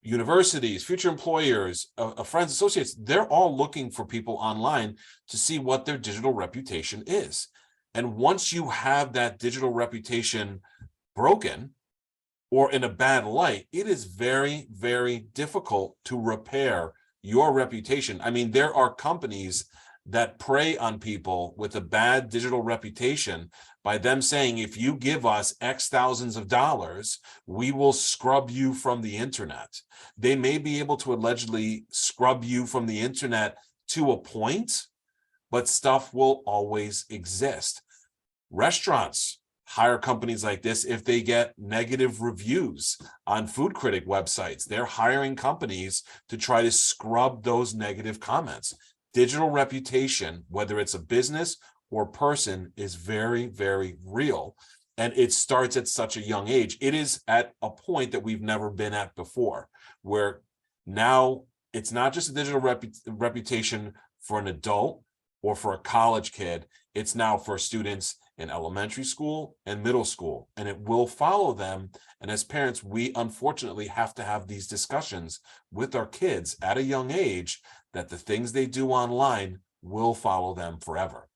universities, future employers, friends, associates, they're all looking for people online to see what their digital reputation is. And once you have that digital reputation broken or in a bad light, it is very, very difficult to repair your reputation. I mean, there are companies that prey on people with a bad digital reputation by them saying, if you give us X thousands of dollars, we will scrub you from the internet. They may be able to allegedly scrub you from the internet to a point, but stuff will always exist. Restaurants hire companies like this if they get negative reviews on food critic websites. They're hiring companies to try to scrub those negative comments. Digital reputation, whether it's a business or person, is very, very real. And it starts at such a young age. It is at a point that we've never been at before, where now it's not just a digital reputation for an adult or for a college kid. It's now for students in elementary school and middle school, and it will follow them. And as parents, we unfortunately have to have these discussions with our kids at a young age that the things they do online will follow them forever.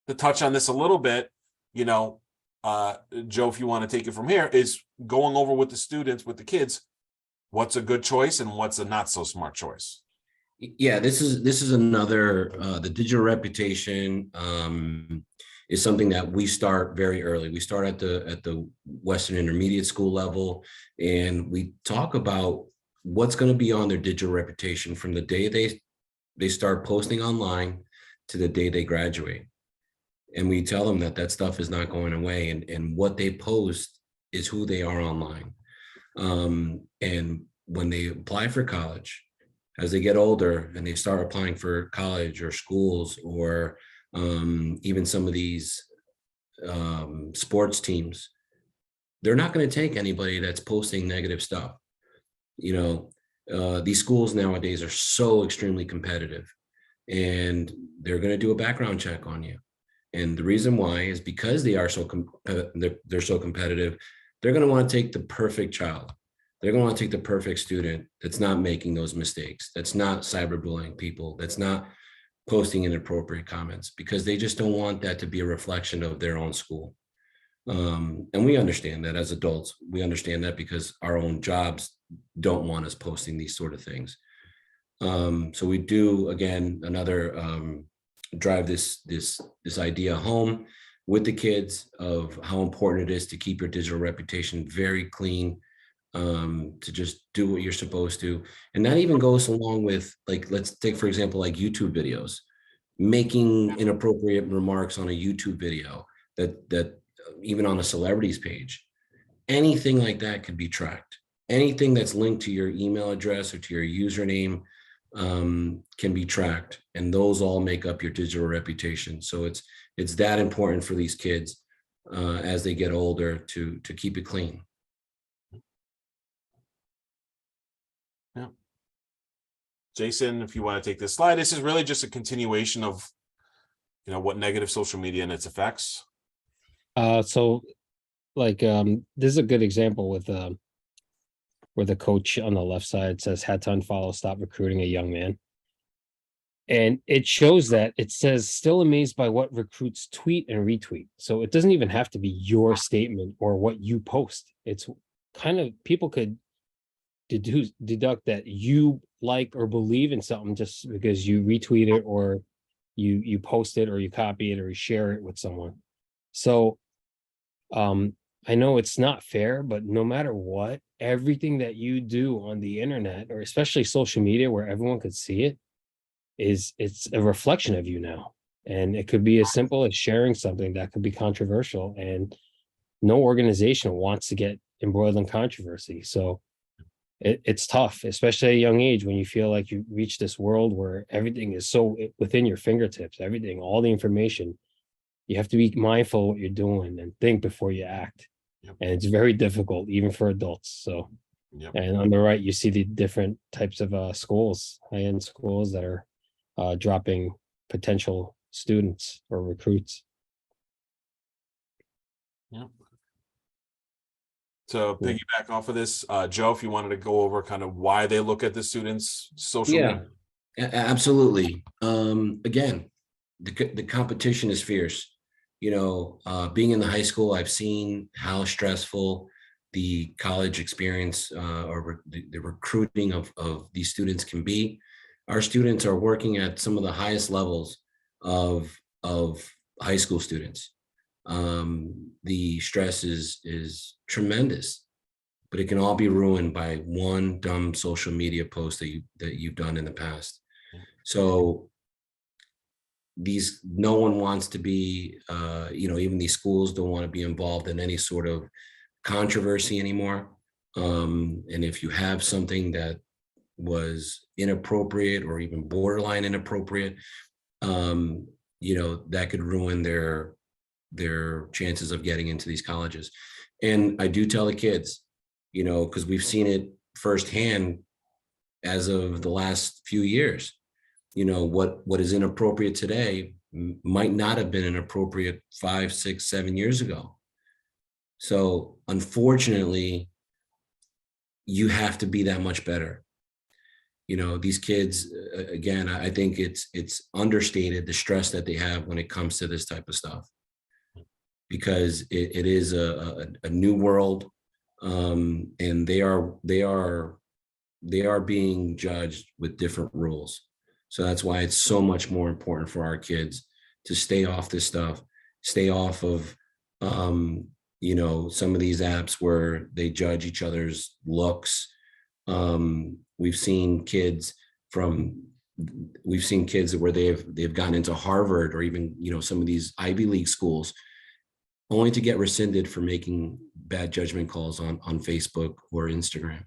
To touch on this a little bit, Joe, if you want to take it from here, is going over with the students, with the kids, what's a good choice and what's a not so smart choice. Yeah, this is another, the digital reputation is something that we start very early. We start at the Western Intermediate School level, and we talk about what's going to be on their digital reputation from the day they start posting online to the day they graduate. And we tell them that stuff is not going away, and what they post is who they are online. And when they apply for college, as they get older and they start applying for college or schools or even some of these sports teams, they're not going to take anybody that's posting negative stuff. These schools nowadays are so extremely competitive, and they're going to do a background check on you. And the reason why is because they are they're so competitive. They're going to want to take the perfect child. They're going to want to take the perfect student that's not making those mistakes, that's not cyberbullying people, that's not posting inappropriate comments, because they just don't want that to be a reflection of their own school. And we understand that as adults. We understand that because our own jobs don't want us posting these sort of things. So we do, again, another drive this idea home with the kids of how important it is to keep your digital reputation very clean, to just do what you're supposed to. And that even goes along with, like, let's take, for example, like YouTube videos, making inappropriate remarks on a YouTube video that even on a celebrity's page, anything like that could be tracked. Anything that's linked to your email address or to your username can be tracked, and those all make up your digital reputation. So it's that important for these kids as they get older to keep it clean. Yeah. Jason, if you want to take this slide, this is really just a continuation of, what negative social media and its effects. So like this is a good example with where the coach on the left side says had to unfollow, stop recruiting a young man. And it shows that it says still amazed by what recruits tweet and retweet. So it doesn't even have to be your statement or what you post. It's kind of people could deduct that you like or believe in something just because you retweet it or you post it or you copy it or you share it with someone. So I know it's not fair, but no matter what, everything that you do on the internet or especially social media where everyone could see it it's a reflection of you now. And it could be as simple as sharing something that could be controversial, and no organization wants to get embroiled in controversy. So it's tough, especially at a young age when you feel like you reach this world where everything is so within your fingertips, everything, all the information. You have to be mindful of what you're doing and think before you act. Yep. And it's very difficult, even for adults. So, Yep. and on the right, you see the different types of schools, high-end schools that are dropping potential students or recruits. Yep. To piggyback off of this, Joe, if you wanted to go over kind of why they look at the students' social media. Absolutely. Again, the competition is fierce. You know, being in the high school, I've seen how stressful the college experience or the recruiting of these students can be. Our students are working at some of the highest levels of high school students. The stress is tremendous, but it can all be ruined by one dumb social media post that you've done in the past. So no one wants to be, you know, even these schools don't want to be involved in any sort of controversy anymore. And if you have something that was inappropriate or even borderline inappropriate, you know, that could ruin their chances of getting into these colleges. And I do tell the kids, you know, because we've seen it firsthand as of the last few years, you know, what is inappropriate today might not have been inappropriate 5, 6, 7 years ago. So unfortunately, you have to be that much better. You know, these kids, again, I think it's understated the stress that they have when it comes to this type of stuff, because it is a new world, and they are being judged with different rules. So that's why it's so much more important for our kids to stay off this stuff, stay off of, you know, some of these apps where they judge each other's looks. We've seen kids where they've gone into Harvard or even, you know, some of these Ivy League schools, only to get rescinded for making bad judgment calls on Facebook or Instagram.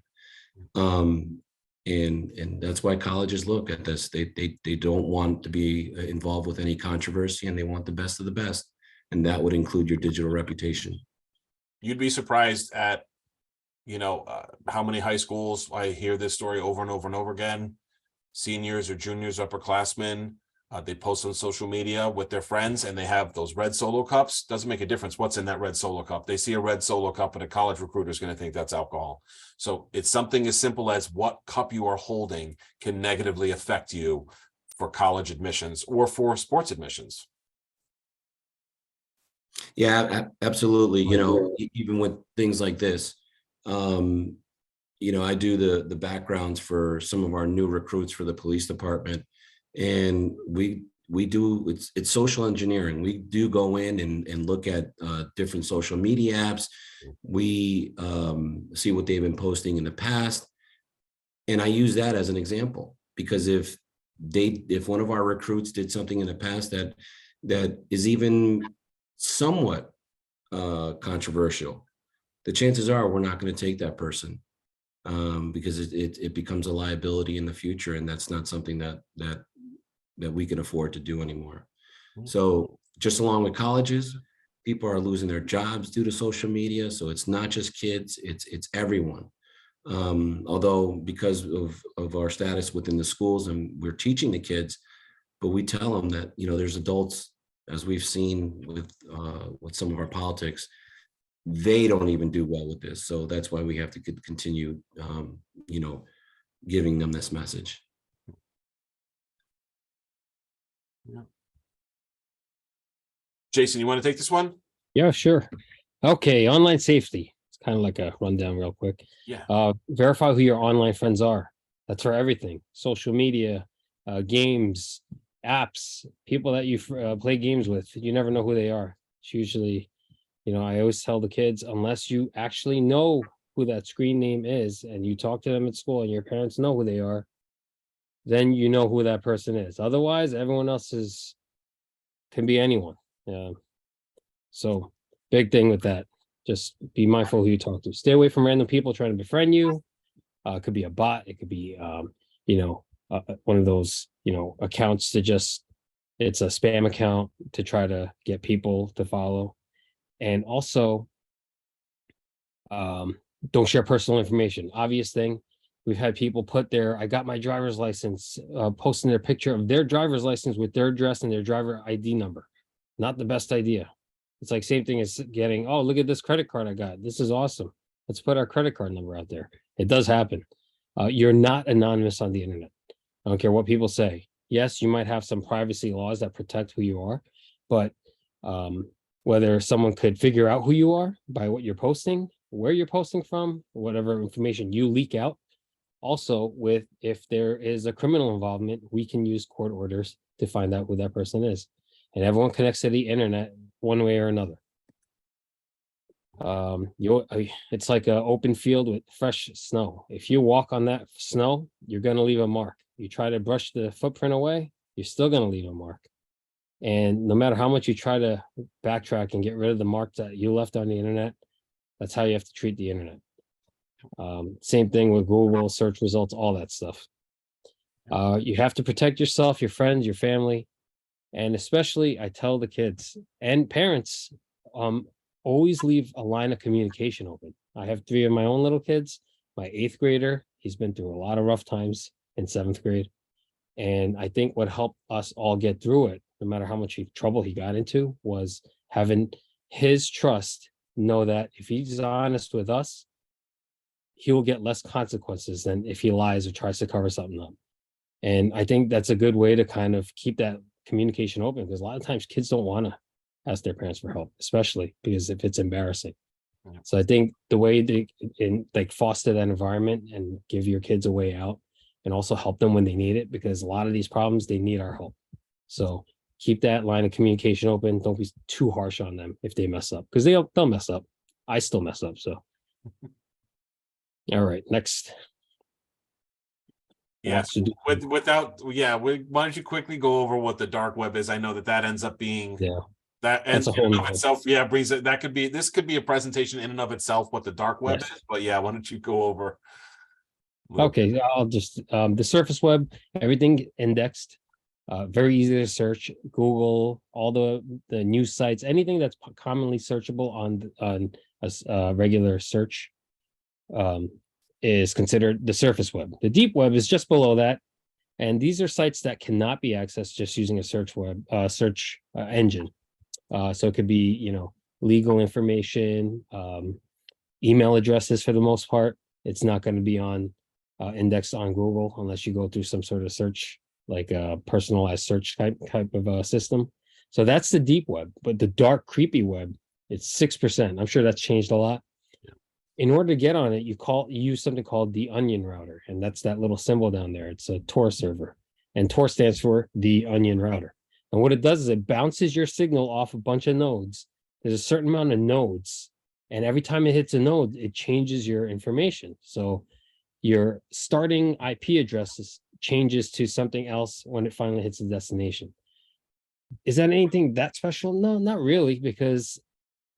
And that's why colleges look at this. They don't want to be involved with any controversy, and they want the best of the best. And that would include your digital reputation. You'd be surprised at, you know, how many high schools I hear this story over and over and over again. Seniors or juniors, upperclassmen, they post on social media with their friends and they have those red Solo cups. Doesn't make a difference what's in that red Solo cup. They see a red Solo cup and a college recruiter is going to think that's alcohol. So it's something as simple as what cup you are holding can negatively affect you for college admissions or for sports admissions. Yeah, absolutely. You know, even with things like this, you know, I do the backgrounds for some of our new recruits for the police department, and we do it's social engineering. We do go in and look at different social media apps. We see what they've been posting in the past, and I use that as an example, because if one of our recruits did something in the past that is even somewhat controversial, the chances are we're not going to take that person, because it becomes a liability in the future, and that's not something that we can afford to do anymore. So just along with colleges, people are losing their jobs due to social media. So it's not just kids, it's everyone. Although because of our status within the schools, and we're teaching the kids, but we tell them that, you know, there's adults, as we've seen with some of our politics, they don't even do well with this. So that's why we have to continue, you know, giving them this message. Jason, you want to take this one? Yeah, sure. Okay, online safety. It's kind of like a rundown real quick. Yeah. Verify who your online friends are. That's for everything. Social media, games, apps, people that you play games with. You never know who they are. It's usually, I always tell the kids, unless you actually know who that screen name is and you talk to them at school and your parents know who they are, then you know who that person is. Otherwise, everyone else can be anyone. So big thing with that. Just be mindful who you talk to. Stay away from random people trying to befriend you. It could be a bot. It could be, one of those, accounts it's a spam account to try to get people to follow. And also, don't share personal information. Obvious thing. We've had people put I got my driver's license, posting their picture of their driver's license with their address and their driver ID number. Not the best idea. It's like same thing as getting, oh, look at this credit card I got. This is awesome. Let's put our credit card number out there. It does happen. You're not anonymous on the internet. I don't care what people say. Yes, you might have some privacy laws that protect who you are, but whether someone could figure out who you are by what you're posting, where you're posting from, whatever information you leak out. Also, if there is a criminal involvement, we can use court orders to find out who that person is. And everyone connects to the internet one way or another. It's like an open field with fresh snow. If you walk on that snow, you're going to leave a mark. You try to brush the footprint away, you're still going to leave a mark. And no matter how much you try to backtrack and get rid of the mark that you left on the internet, that's how you have to treat the internet. Same thing with Google search results, all that stuff. You have to protect yourself, your friends, your family. And especially I tell the kids and parents, always leave a line of communication open. I have 3 of my own little kids. My 8th grader, he's been through a lot of rough times in 7th grade. And I think what helped us all get through it, no matter how much trouble he got into, was having his trust know that if he's honest with us, he will get less consequences than if he lies or tries to cover something up. And I think that's a good way to kind of keep that communication open, because a lot of times kids don't want to ask their parents for help, especially because if it's embarrassing. Yeah. So I think the way they foster that environment and give your kids a way out, and also help them when they need it, because a lot of these problems, they need our help. So keep that line of communication open. Don't be too harsh on them if they mess up, because they'll mess up. I still mess up. So, all right, next. Yeah. Why don't you quickly go over what the dark web is? I know that ends up being that and that's a whole in of itself. Yeah, brings it. This could be a presentation in and of itself, what the dark web is. But yeah, why don't you go over? Okay, I'll just the surface web, everything indexed, very easy to search. Google, all the news sites, anything that's commonly searchable on a regular search is considered the surface web. The deep web is just below that, and these are sites that cannot be accessed just using a search engine. So it could be legal information, email addresses for the most part. It's not going to be on indexed on Google unless you go through some sort of search, like a personalized search type of system. So that's the deep web. But the dark, creepy web, it's 6%. I'm sure that's changed a lot. In order to get on it, you use something called the Onion router, and that's that little symbol down there. It's a Tor server, and Tor stands for the Onion router. And what it does is it bounces your signal off a bunch of nodes. There's a certain amount of nodes, and every time it hits a node, it changes your information. So your starting IP address changes to something else when it finally hits the destination. Is that anything that special? No, not really, because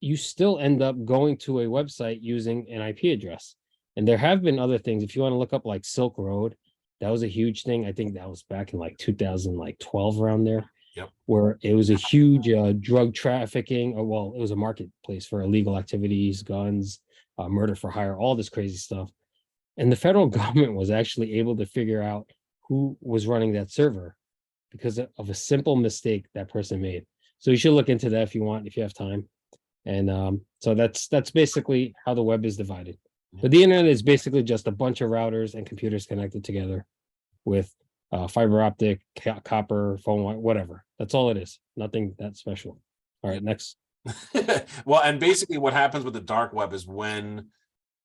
you still end up going to a website using an IP address. And there have been other things. If you want to look up like Silk Road, that was a huge thing. I think that was back in like 2012 around there. Yep. Where it was a huge drug trafficking, it was a marketplace for illegal activities, guns, murder for hire, all this crazy stuff. And the federal government was actually able to figure out who was running that server because of a simple mistake that person made. So you should look into that if you have time. And so that's basically how the web is divided. But the internet is basically just a bunch of routers and computers connected together with fiber optic, copper, phone wire, whatever. That's all it is. Nothing that special. All right, next. Well, and basically what happens with the dark web is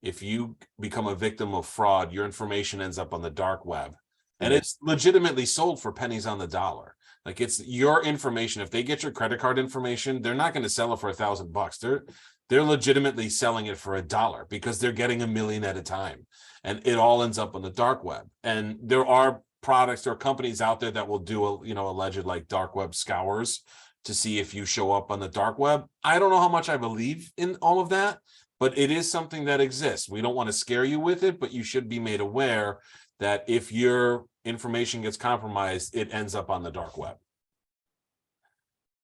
if you become a victim of fraud, your information ends up on the dark web. And Yeah. it's legitimately sold for pennies on the dollar. Like, it's your information. If they get your credit card information, they're not going to sell it for $1,000. They're legitimately selling it for $1 because they're getting 1 million at a time. And it all ends up on the dark web. And there are products or companies out there that will do alleged like dark web scours to see if you show up on the dark web. I don't know how much I believe in all of that, but it is something that exists. We don't want to scare you with it, but you should be made aware that if your information gets compromised, it ends up on the dark web.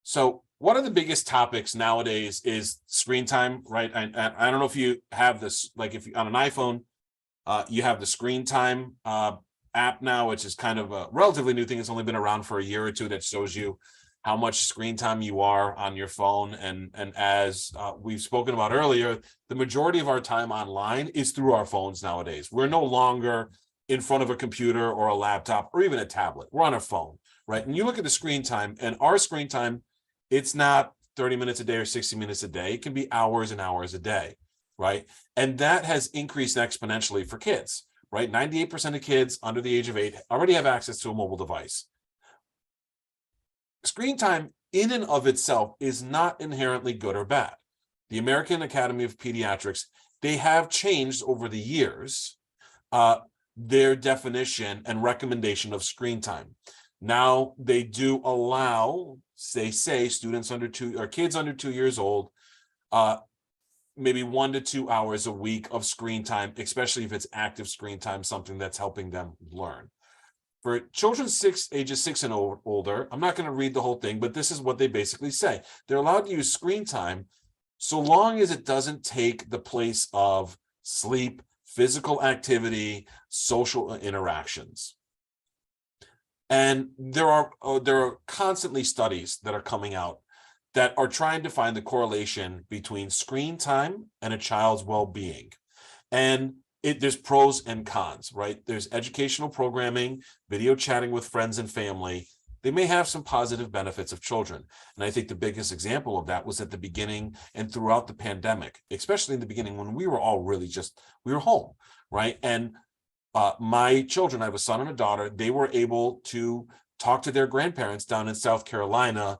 So one of the biggest topics nowadays is screen time, right? And I don't know if you have this, like if you on an iPhone, you have the screen time app now, which is kind of a relatively new thing. It's only been around for a year or two, that shows you how much screen time you are on your phone. And as we've spoken about earlier, the majority of our time online is through our phones nowadays. We're no longer in front of a computer or a laptop or even a tablet. We're on a phone, right? And you look at the screen time, and our screen time, it's not 30 minutes a day or 60 minutes a day. It can be hours and hours a day, right? And that has increased exponentially for kids, right? 98% of kids under the age of 8 already have access to a mobile device. Screen time in and of itself is not inherently good or bad. The American Academy of Pediatrics, they have changed over the years their definition and recommendation of screen time. Now they do allow, they say, students under 2 or kids under 2 years old, maybe 1 to 2 hours a week of screen time, especially if it's active screen time, something that's helping them learn. For children ages 6 and older, I'm not going to read the whole thing, but this is what they basically say. They're allowed to use screen time so long as it doesn't take the place of sleep, physical activity, social interactions. And there are constantly studies that are coming out that are trying to find the correlation between screen time and a child's well-being. And there's pros and cons, right? There's educational programming, video chatting with friends and family. They may have some positive benefits of children. And I think the biggest example of that was at the beginning and throughout the pandemic, especially in the beginning when we were all really we were home, right? And my children, I have a son and a daughter, they were able to talk to their grandparents down in South Carolina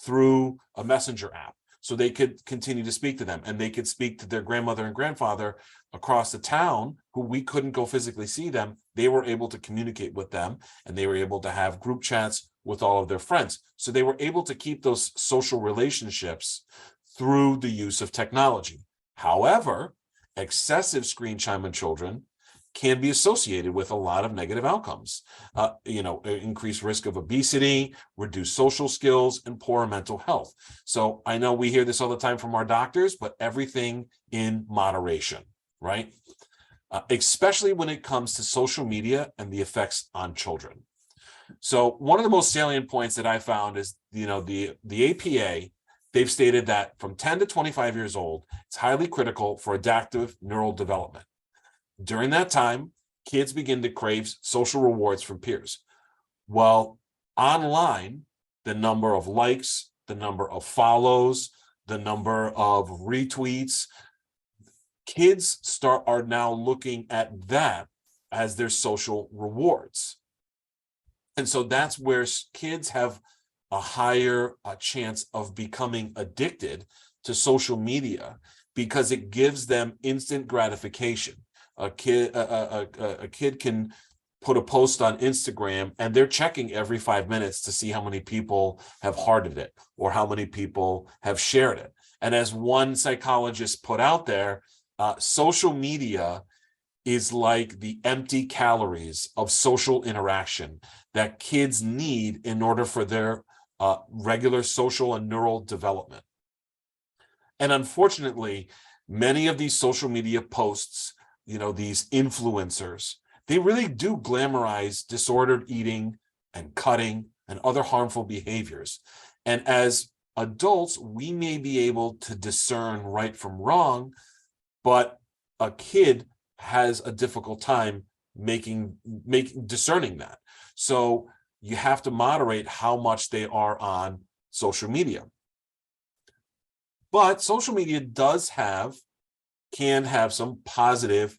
through a messenger app. So they could continue to speak to them, and they could speak to their grandmother and grandfather across the town who we couldn't go physically see them. They were able to communicate with them, and they were able to have group chats with all of their friends. So they were able to keep those social relationships through the use of technology. However, excessive screen time in children can be associated with a lot of negative outcomes, increased risk of obesity, reduced social skills, and poor mental health. So I know we hear this all the time from our doctors, but everything in moderation, right? Especially when it comes to social media and the effects on children. So one of the most salient points that I found is, the APA, they've stated that from 10 to 25 years old, it's highly critical for adaptive neural development. During that time, kids begin to crave social rewards from peers. Well, online, the number of likes, the number of follows, the number of retweets, kids are now looking at that as their social rewards. And so that's where kids have a higher chance of becoming addicted to social media, because it gives them instant gratification. A kid can put a post on Instagram and they're checking every 5 minutes to see how many people have hearted it or how many people have shared it. And as one psychologist put out there, social media is like the empty calories of social interaction that kids need in order for their regular social and neural development. And unfortunately, many of these social media posts, these influencers, they really do glamorize disordered eating and cutting and other harmful behaviors. And as adults, we may be able to discern right from wrong, but a kid has a difficult time discerning that. So you have to moderate how much they are on social media. But social media can have some positive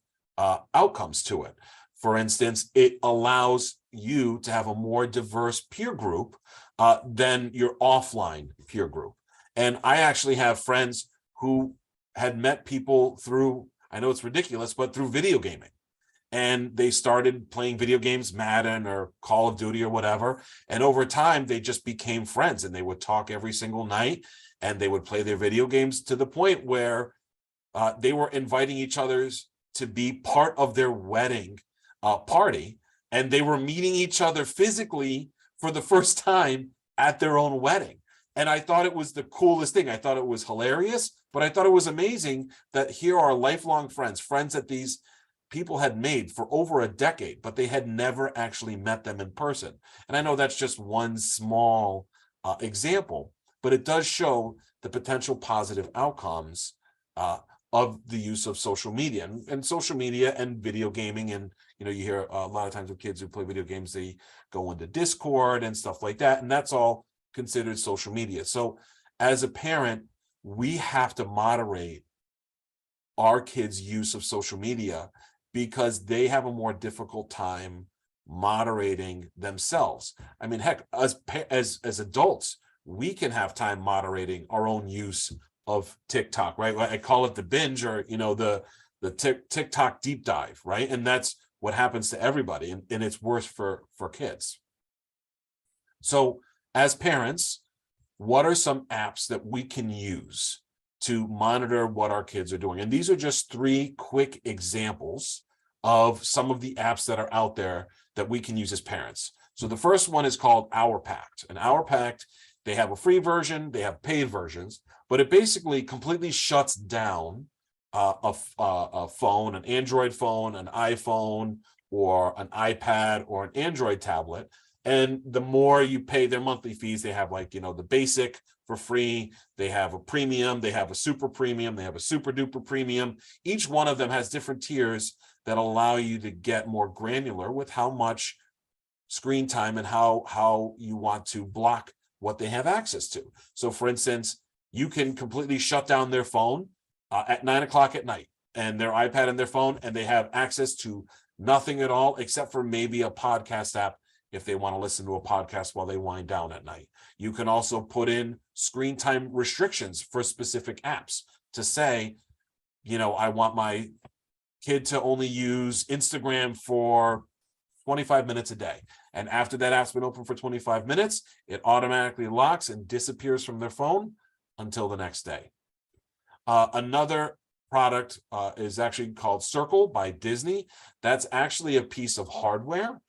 outcomes to it. For instance, it allows you to have a more diverse peer group than your offline peer group. And I actually have friends who had met people through, I know it's ridiculous, but through video gaming. And they started playing video games, Madden or Call of Duty or whatever. And over time, they just became friends, and they would talk every single night, and they would play their video games to the point where they were inviting each other to be part of their wedding party. And they were meeting each other physically for the first time at their own wedding. And I thought it was the coolest thing. I thought it was hilarious, but I thought it was amazing that here are lifelong friends that these people had made for over a decade, but they had never actually met them in person. And I know that's just one small example, but it does show the potential positive outcomes of the use of social media and social media and video gaming. And, you hear a lot of times with kids who play video games, they go into Discord and stuff like that. And that's all considered social media. So as a parent, we have to moderate our kids' use of social media because they have a more difficult time moderating themselves. I mean, heck, as adults, we can have time moderating our own use of TikTok, right? I call it the binge, or the TikTok deep dive, right? And that's what happens to everybody, and it's worse for kids. So as parents, what are some apps that we can use to monitor what our kids are doing? And these are just 3 quick examples of some of the apps that are out there that we can use as parents. So the first one is called OurPact. And OurPact, they have a free version, they have paid versions, but it basically completely shuts down a phone, an Android phone, an iPhone, or an iPad, or an Android tablet. And the more you pay their monthly fees, they have the basic for free, they have a premium, they have a super premium, they have a super duper premium. Each one of them has different tiers that allow you to get more granular with how much screen time and how you want to block what they have access to. So for instance, you can completely shut down their phone at 9 o'clock at night, and their iPad and their phone, and they have access to nothing at all except for maybe a podcast app if they want to listen to a podcast while they wind down at night. You can also put in screen time restrictions for specific apps to say, I want my kid to only use Instagram for 25 minutes a day. And after that app's been open for 25 minutes, it automatically locks and disappears from their phone until the next day. Another product is actually called Circle by Disney. That's actually a piece of hardware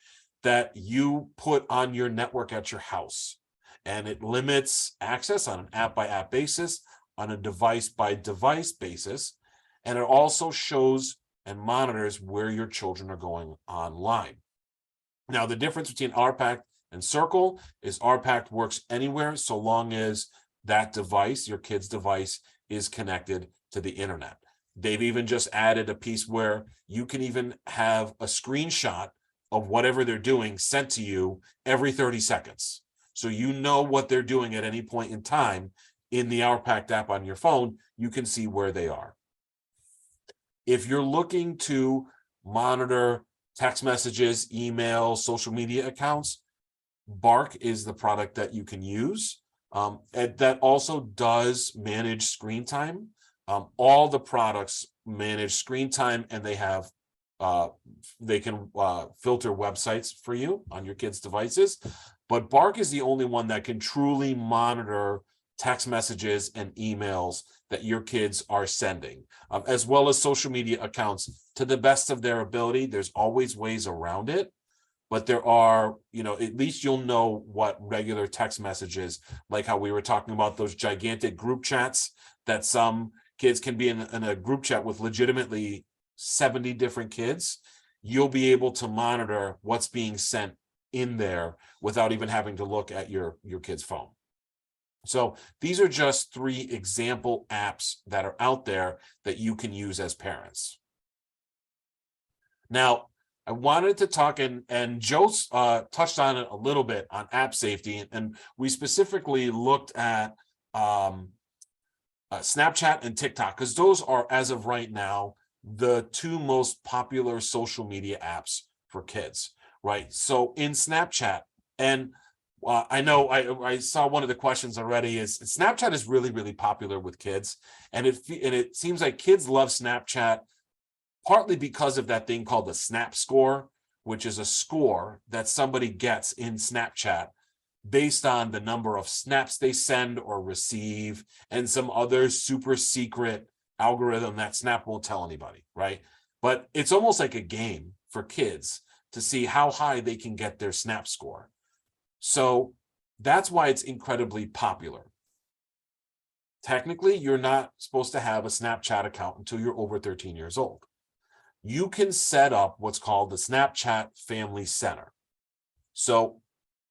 that you put on your network at your house. And it limits access on an app-by-app basis, on a device-by-device basis. And it also shows and monitors where your children are going online. Now, the difference between OurPact and Circle is OurPact works anywhere so long as that device, your kid's device, is connected to the internet. They've even just added a piece where you can even have a screenshot of whatever they're doing sent to you every 30 seconds. So you know what they're doing at any point in time. In the OurPact app on your phone, you can see where they are. If you're looking to monitor text messages, email, social media accounts, Bark is the product that you can use. That also does manage screen time. All the products manage screen time, and they have they can filter websites for you on your kids' devices. But Bark is the only one that can truly monitor text messages and emails that your kids are sending, as well as social media accounts to the best of their ability. There's always ways around it, but there are, at least you'll know what regular text messages, like how we were talking about those gigantic group chats that some kids can be in a group chat with legitimately 70 different kids. You'll be able to monitor what's being sent in there without even having to look at your kid's phone. So these are just 3 example apps that are out there that you can use as parents. Now, I wanted to talk, and Joe touched on it a little bit on app safety, and we specifically looked at Snapchat and TikTok, because those are, as of right now, the two most popular social media apps for kids, right? So in Snapchat, and I know I saw one of the questions already is Snapchat is really, really popular with kids, and it seems like kids love Snapchat partly because of that thing called the Snap Score, which is a score that somebody gets in Snapchat based on the number of snaps they send or receive, and some other super secret algorithm that Snap won't tell anybody, right? But it's almost like a game for kids to see how high they can get their Snap score. So that's why it's incredibly popular. Technically, you're not supposed to have a Snapchat account until you're over 13 years old. You can set up what's called the Snapchat Family Center. So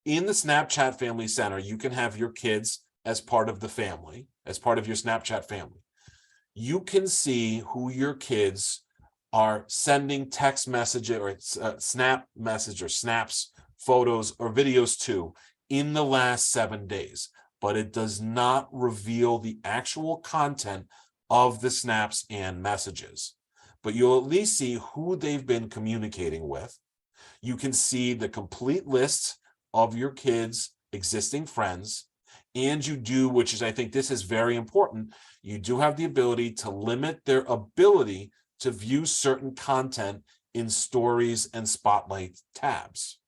in the Snapchat Family Center, you can have your kids as part of the family, as part of your Snapchat family. You can see who your kids are sending text messages or snap message or snaps, photos or videos to in the last 7 days, but it does not reveal the actual content of the snaps and messages. But you'll at least see who they've been communicating with. You can see the complete list of your kids' existing friends, and you do, which is, I think this is very important, you do have the ability to limit their ability to view certain content in stories and spotlight tabs.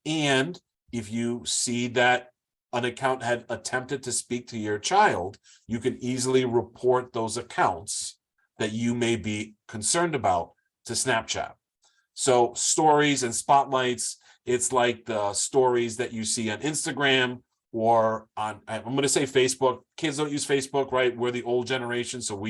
And if you see that an account had attempted to speak to your child, you can easily report those accounts that you may be concerned about to Snapchat. So stories and spotlights, it's like the stories that you see on Instagram or on, I'm going to say Facebook. Kids don't use Facebook, right? We're the old generation, so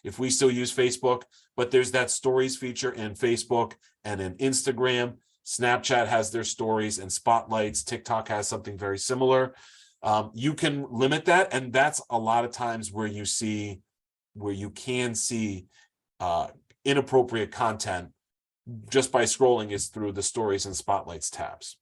if we still use Facebook, but there's that stories feature in Facebook and in Instagram. Snapchat has their stories and spotlights. TikTok has something very similar. You can limit that, and that's a lot of times where you can see inappropriate content just by scrolling is through the stories and spotlights tabs.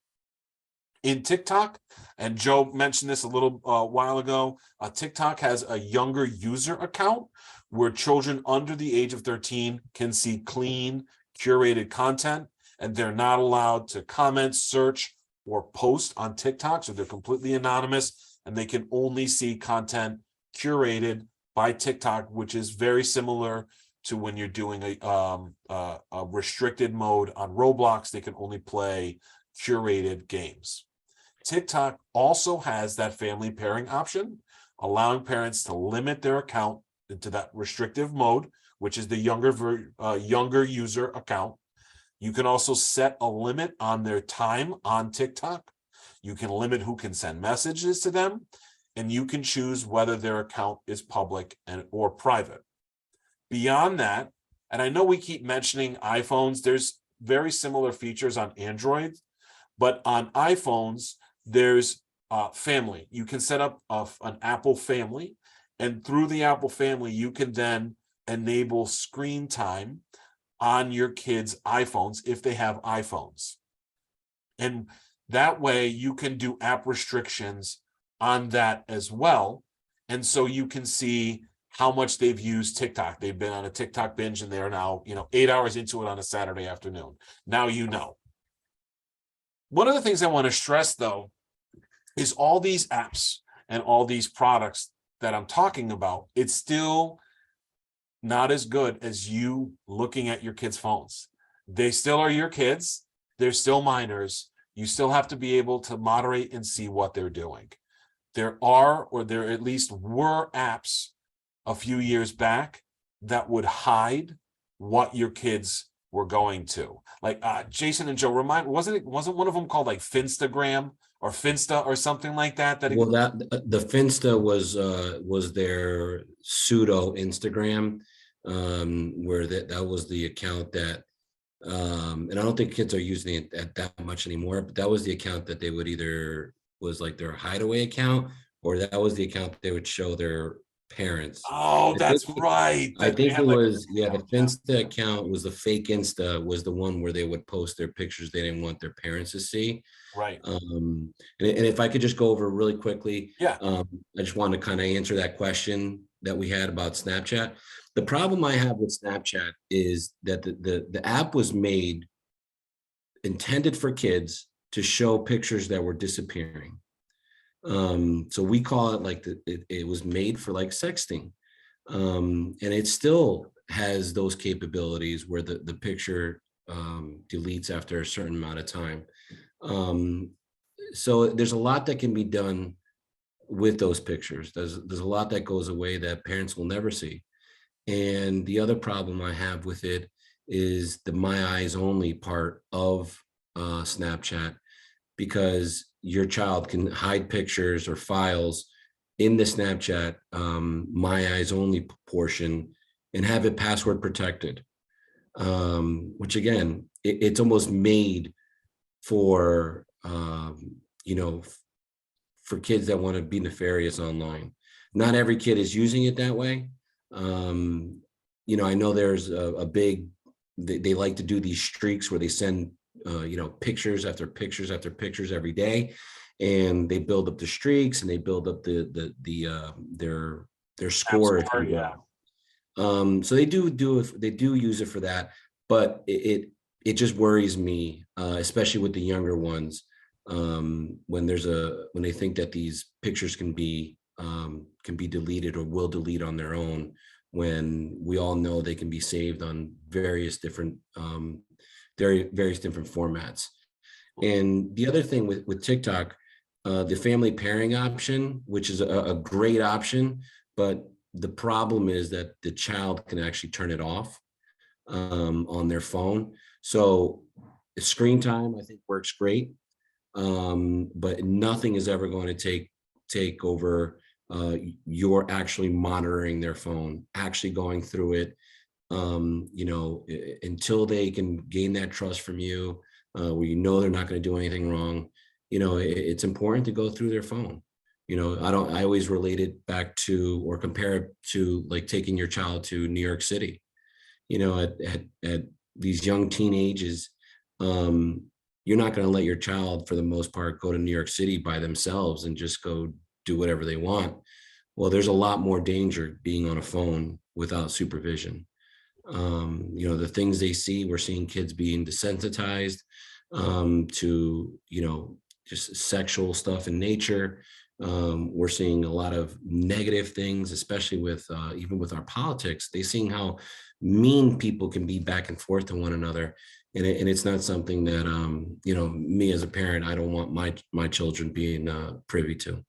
In TikTok, and Joe mentioned this a little while ago, TikTok has a younger user account where children under the age of 13 can see clean, curated content, and they're not allowed to comment, search, or post on TikTok, so they're completely anonymous, and they can only see content curated by TikTok, which is very similar to when you're doing a restricted mode on Roblox. They can only play curated games. TikTok also has that family pairing option, allowing parents to limit their account into that restrictive mode, which is the younger user account. You can also set a limit on their time on TikTok. You can limit who can send messages to them, and you can choose whether their account is public or private. Beyond that, and I know we keep mentioning iPhones, there's very similar features on Android, but on iPhones, there's family. You can set up an Apple family, and through the Apple family, you can then enable screen time on your kids' iPhones if they have iPhones. And that way you can do app restrictions on that as well. And so you can see how much they've used TikTok. They've been on a TikTok binge and they're now, 8 hours into it on a Saturday afternoon. Now you know. One of the things I want to stress, though, is all these apps and all these products that I'm talking about, it's still not as good as you looking at your kids' phones. They still are your kids. They're still minors. You still have to be able to moderate and see what they're doing. There at least were apps a few years back that would hide what your kids were going to. Like Jason and Joe, wasn't one of them called like Finstagram or Finsta or something like that? Well, the Finsta was their pseudo Instagram, where that was the account that, and I don't think kids are using it at that much anymore, but that was the account that they would either was like their hideaway account, or that was the account they would show their parents. Oh, that's right. I think it was, the Finsta account was the fake Insta, was the one where they would post their pictures they didn't want their parents to see. Right. And if I could just go over really quickly, Yeah. I just want to kind of answer that question that we had about Snapchat. The problem I have with Snapchat is that the app was made, intended for kids to show pictures that were disappearing. So we call it like it was made for like sexting. And it still has those capabilities where the picture deletes after a certain amount of time. So there's a lot that can be done with those pictures. There's a lot that goes away that parents will never see. And the other problem I have with it is the my eyes only part of Snapchat, because your child can hide pictures or files in the Snapchat my eyes only portion and have it password protected, which again, it's almost made for for kids that want to be nefarious online. Not every kid is using it that way. I know there's a big, they like to do these streaks where they send pictures after pictures after pictures every day, and they build up the streaks and they build up their score. Yeah. So they do use it for that, but it just worries me, especially with the younger ones, when they think that these pictures can be deleted or will delete on their own, when we all know they can be saved on various different formats. And the other thing with TikTok, the family pairing option, which is a great option, but the problem is that the child can actually turn it off on their phone. So screen time, I think, works great, but nothing is ever going to take over you're actually monitoring their phone, actually going through it, until they can gain that trust from you, where they're not going to do anything wrong. It's important to go through their phone. I always relate it back to, or compare it to, like taking your child to New York City. At these young teen ages, you're not going to let your child, for the most part, go to New York City by themselves and just go do whatever they want. Well, there's a lot more danger being on a phone without supervision. The things they see, we're seeing kids being desensitized to, just sexual stuff in nature. We're seeing a lot of negative things, especially with even with our politics. They're seeing how mean people can be back and forth to one another. And it's not something that, me as a parent, I don't want my children being privy to.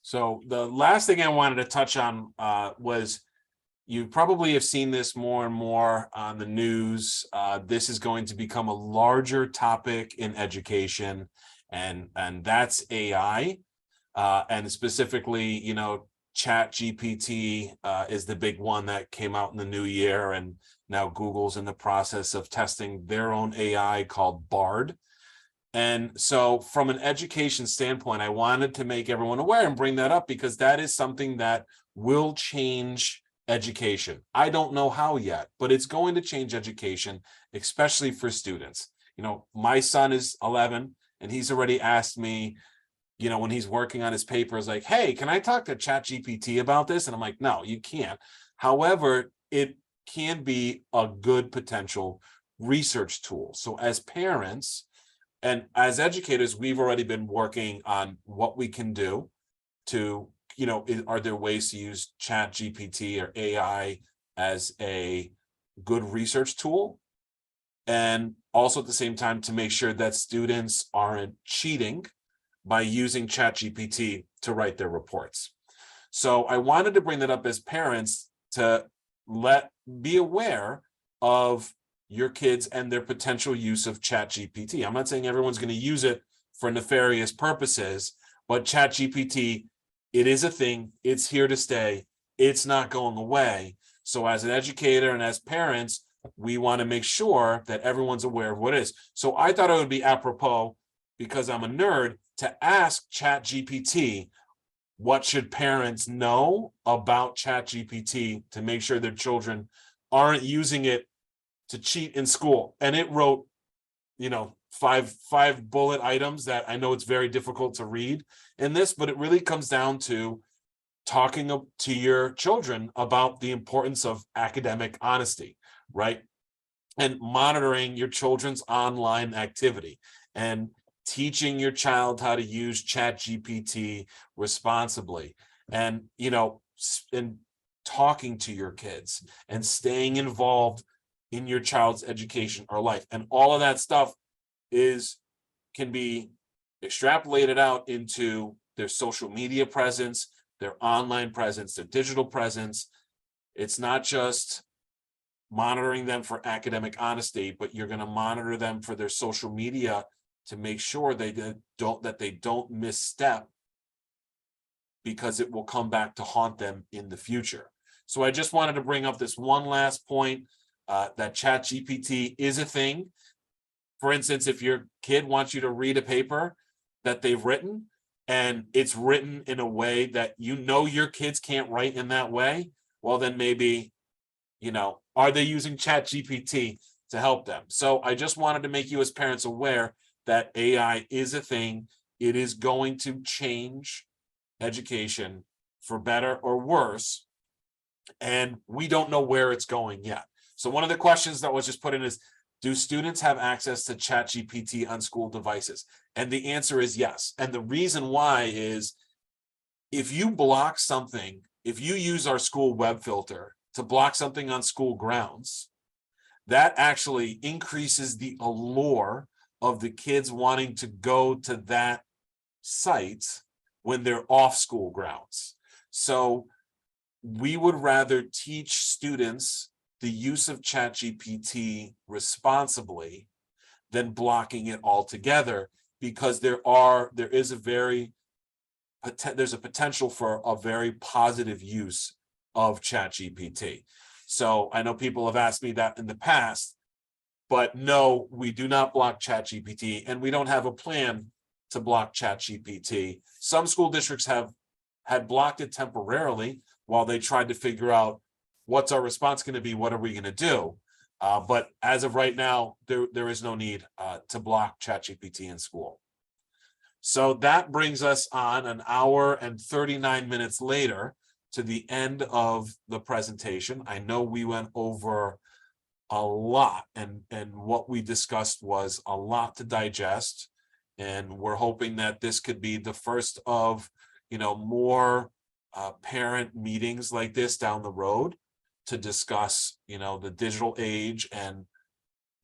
So the last thing I wanted to touch on was, you probably have seen this more and more on the news. This is going to become a larger topic in education, and that's AI, and specifically, ChatGPT is the big one that came out in the new year, and now Google's in the process of testing their own AI called Bard. And so from an education standpoint, I wanted to make everyone aware and bring that up, because that is something that will change education. I don't know how yet, but it's going to change education, especially for students. My son is 11, and he's already asked me, when he's working on his papers, like, hey, can I talk to ChatGPT about this? And I'm like, no, you can't. However, it can be a good potential research tool. So as parents and as educators, we've already been working on what we can do to, are there ways to use ChatGPT or AI as a good research tool? And also at the same time, to make sure that students aren't cheating by using ChatGPT to write their reports. So I wanted to bring that up as parents to be aware of your kids and their potential use of ChatGPT. I'm not saying everyone's going to use it for nefarious purposes, but ChatGPT, it is a thing. It's here to stay. It's not going away. So as an educator and as parents, we want to make sure that everyone's aware of what it is. So I thought it would be apropos, because I'm a nerd, to ask ChatGPT, what should parents know about ChatGPT to make sure their children aren't using it to cheat in school? And it wrote, five bullet items that I know it's very difficult to read in this, but it really comes down to talking to your children about the importance of academic honesty, right? And monitoring your children's online activity and teaching your child how to use ChatGPT responsibly, and, you know, and talking to your kids and staying involved in your child's education or life. And all of that stuff can be extrapolated out into their social media presence, their online presence, their digital presence. It's not just monitoring them for academic honesty, but you're going to monitor them for their social media to make sure they don't misstep, because it will come back to haunt them in the future. So I just wanted to bring up this one last point, that ChatGPT is a thing. For instance, if your kid wants you to read a paper that they've written, and it's written in a way that you know your kids can't write in that way, well, then maybe, you know, are they using ChatGPT to help them? So I just wanted to make you as parents aware that AI is a thing. It is going to change education for better or worse, and we don't know where it's going yet. So one of the questions that was just put in is, do students have access to ChatGPT on school devices? And the answer is yes. And the reason why is, if you block something, if you use our school web filter to block something on school grounds, that actually increases the allure of the kids wanting to go to that site when they're off school grounds. So we would rather teach students the use of ChatGPT responsibly than blocking it altogether, because there's a potential for a very positive use of ChatGPT. So I know people have asked me that in the past, but no, we do not block ChatGPT, and we don't have a plan to block ChatGPT. Some school districts had blocked it temporarily while they tried to figure out, what's our response going to be? What are we going to do? But as of right now, there is no need to block ChatGPT in school. So that brings us on an hour and 39 minutes later to the end of the presentation. I know we went over a lot, and what we discussed was a lot to digest. And we're hoping that this could be the first of, you know, more parent meetings like this down the road to discuss, you know, the digital age. And,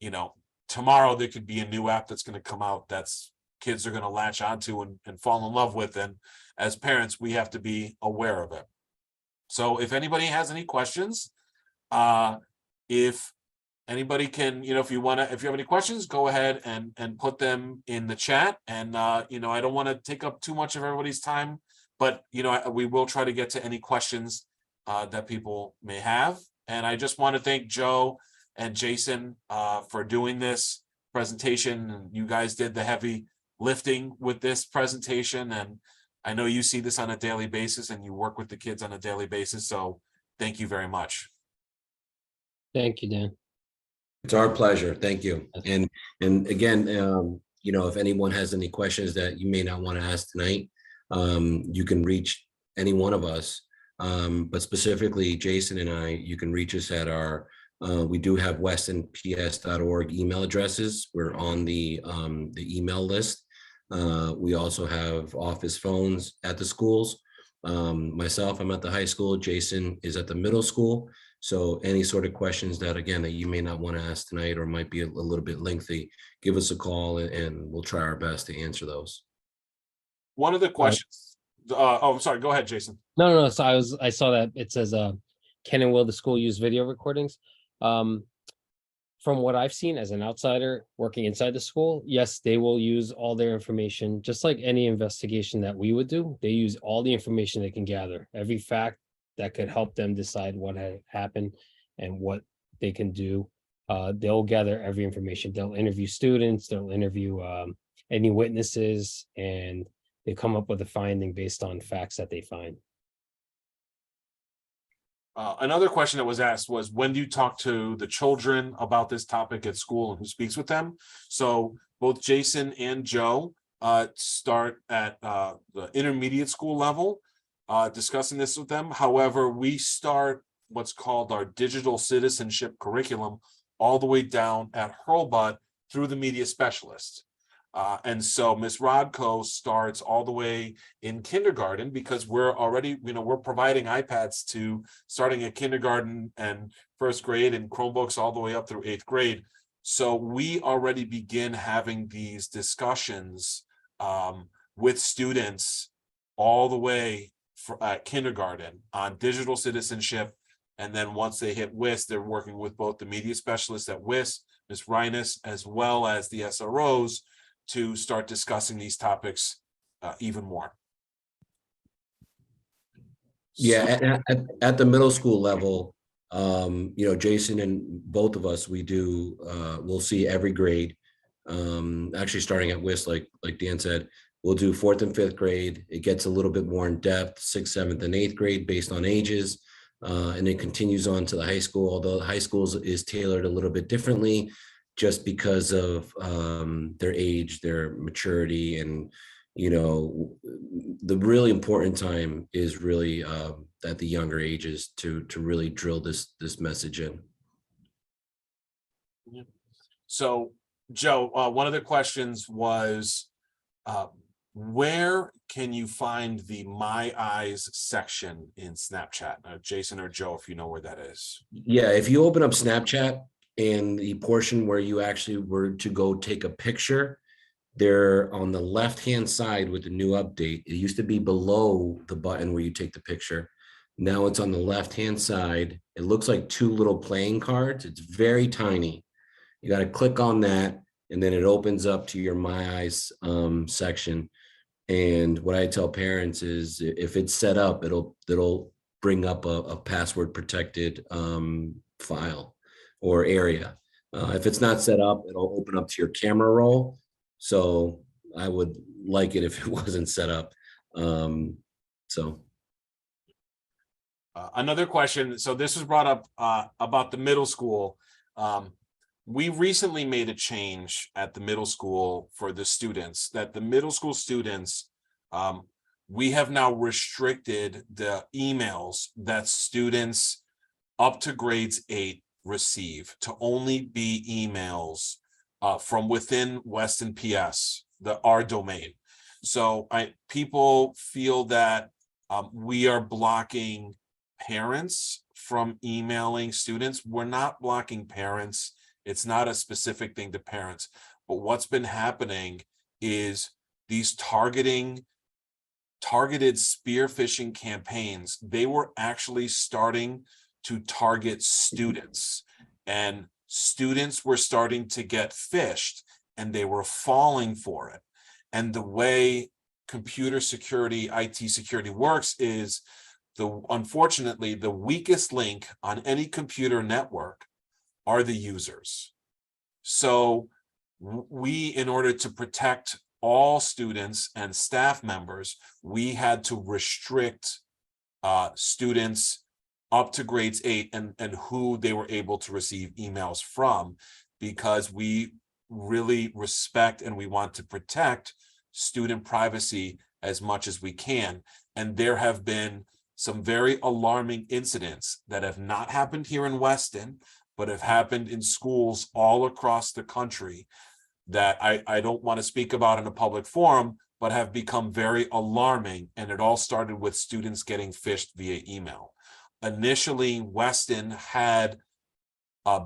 you know, tomorrow there could be a new app that's going to come out that's kids are going to latch onto and fall in love with. And as parents, we have to be aware of it. So if anybody has any questions, if anybody can, you know, if you have any questions, go ahead and put them in the chat. And, you know, I don't want to take up too much of everybody's time, but, you know, we will try to get to any questions that people may have. And I just want to thank Joe and Jason for doing this presentation. And you guys did the heavy lifting with this presentation. And I know you see this on a daily basis and you work with the kids on a daily basis. So thank you very much. Thank you, Dan. It's our pleasure. Thank you. And again, you know, if anyone has any questions that you may not want to ask tonight, you can reach any one of us. But specifically, Jason and I, you can reach us at our, we do have westonps.org email addresses. We're on the email list. We also have office phones at the schools. Myself, I'm at the high school. Jason is at the middle school. So any sort of questions that, again, that you may not want to ask tonight or might be a little bit lengthy, give us a call and we'll try our best to answer those. One of the questions, oh, sorry, go ahead, Jason. No. So I saw that it says, can and will the school use video recordings? From what I've seen as an outsider working inside the school, yes, they will use all their information, just like any investigation that we would do. They use all the information they can gather, every fact that could help them decide what had happened and what they can do. They'll gather every information. They'll interview students, they'll interview any witnesses, and they come up with a finding based on facts that they find. Another question that was asked was, when do you talk to the children about this topic at school and who speaks with them? So both Jason and Joe start at the intermediate school level. discussing this with them. However, we start what's called our digital citizenship curriculum all the way down at Hurlbut through the media specialist. And so Ms. Rodko starts all the way in kindergarten, because we're already, we're providing iPads to starting at kindergarten and first grade, and Chromebooks all the way up through 8th grade. So we already begin having these discussions with students all the way at kindergarten on digital citizenship. And then once they hit WIS, they're working with both the media specialists at WIS, Ms. Reines, as well as the SROs, to start discussing these topics even more. Yeah, at the middle school level, Jason and both of us, we'll see every grade. Actually starting at WIS, like Dan said, we'll do 4th and 5th grade. It gets a little bit more in depth, 6th, 7th, and 8th grade based on ages. And it continues on to the high school, although high schools is tailored a little bit differently just because of their age, their maturity, and the really important time is really at the younger ages to really drill this message in. So, Joe, one of the questions was, where can you find the My Eyes section in Snapchat? Jason or Joe, if you know where that is. Yeah, if you open up Snapchat and the portion where you actually were to go take a picture, they're on the left-hand side with the new update. It used to be below the button where you take the picture. Now it's on the left-hand side. It looks like 2 little playing cards. It's very tiny. You got to click on that, and then it opens up to your My Eyes section. And what I tell parents is, if it's set up, it'll bring up a password protected file or area. If it's not set up, it'll open up to your camera roll. So I would like it if it wasn't set up. Another question. So this was brought up about the middle school. We recently made a change at the middle school for the students, that the middle school students, we have now restricted the emails that students up to grades 8 receive to only be emails from within Weston PS, our domain. So people feel that we are blocking parents from emailing students. We're not blocking parents. It's not a specific thing to parents. But what's been happening is these targeted spear phishing campaigns, they were actually starting to target students, and students were starting to get phished, and they were falling for it. And the way computer security, IT security works is, unfortunately, the weakest link on any computer network are the users. So we, in order to protect all students and staff members, we had to restrict students up to grades 8 and who they were able to receive emails from, because we really respect and we want to protect student privacy as much as we can. And there have been some very alarming incidents that have not happened here in Weston, but have happened in schools all across the country that I don't want to speak about in a public forum, but have become very alarming. And it all started with students getting phished via email. Initially, Weston had,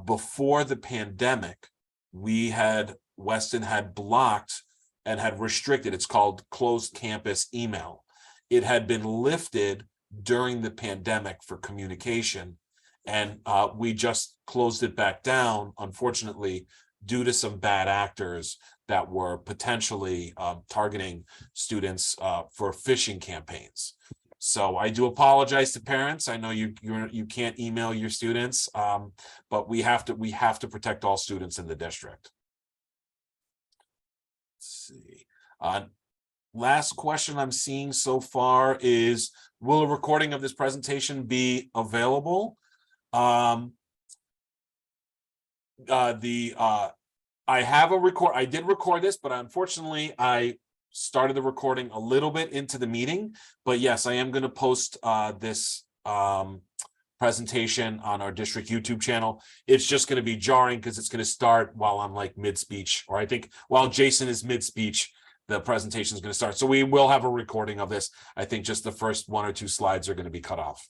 before the pandemic, Weston had blocked and had restricted, it's called closed campus email. It had been lifted during the pandemic for communication, and we just closed it back down, unfortunately, due to some bad actors that were potentially targeting students for phishing campaigns. So I do apologize to parents. I know you can't email your students, but we have to protect all students in the district. Let's see. Last question I'm seeing so far is, will a recording of this presentation be available? I have a record. I did record this, but unfortunately I started the recording a little bit into the meeting, but yes, I am going to post this presentation on our district YouTube channel. It's just going to be jarring because it's going to start while I'm like mid-speech, or I think while Jason is mid-speech, the presentation is going to start. So we will have a recording of this. I think just the first 1 or 2 slides are going to be cut off.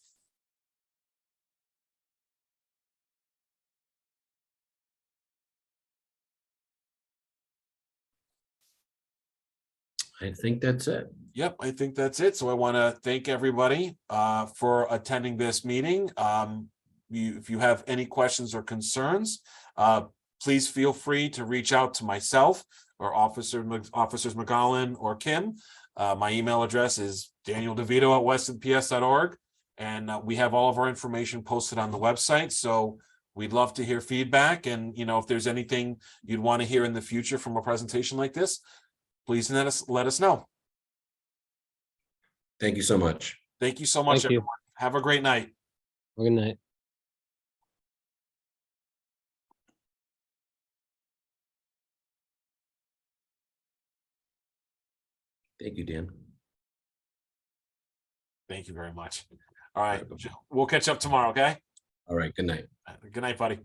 I think that's it. Yep, I think that's it. So I want to thank everybody for attending this meeting. If you have any questions or concerns, please feel free to reach out to myself or Officers McGowan or Kim. My email address is danieldevito@westonps.org. And we have all of our information posted on the website. So we'd love to hear feedback. And, if there's anything you'd want to hear in the future from a presentation like this, please let us know. Thank you so much. Thank you so much, Thank you. everyone. Have a great night. Good night. Thank you, Dan. Thank you very much. All right. We'll catch up tomorrow, okay? All right, good night. Good night, buddy.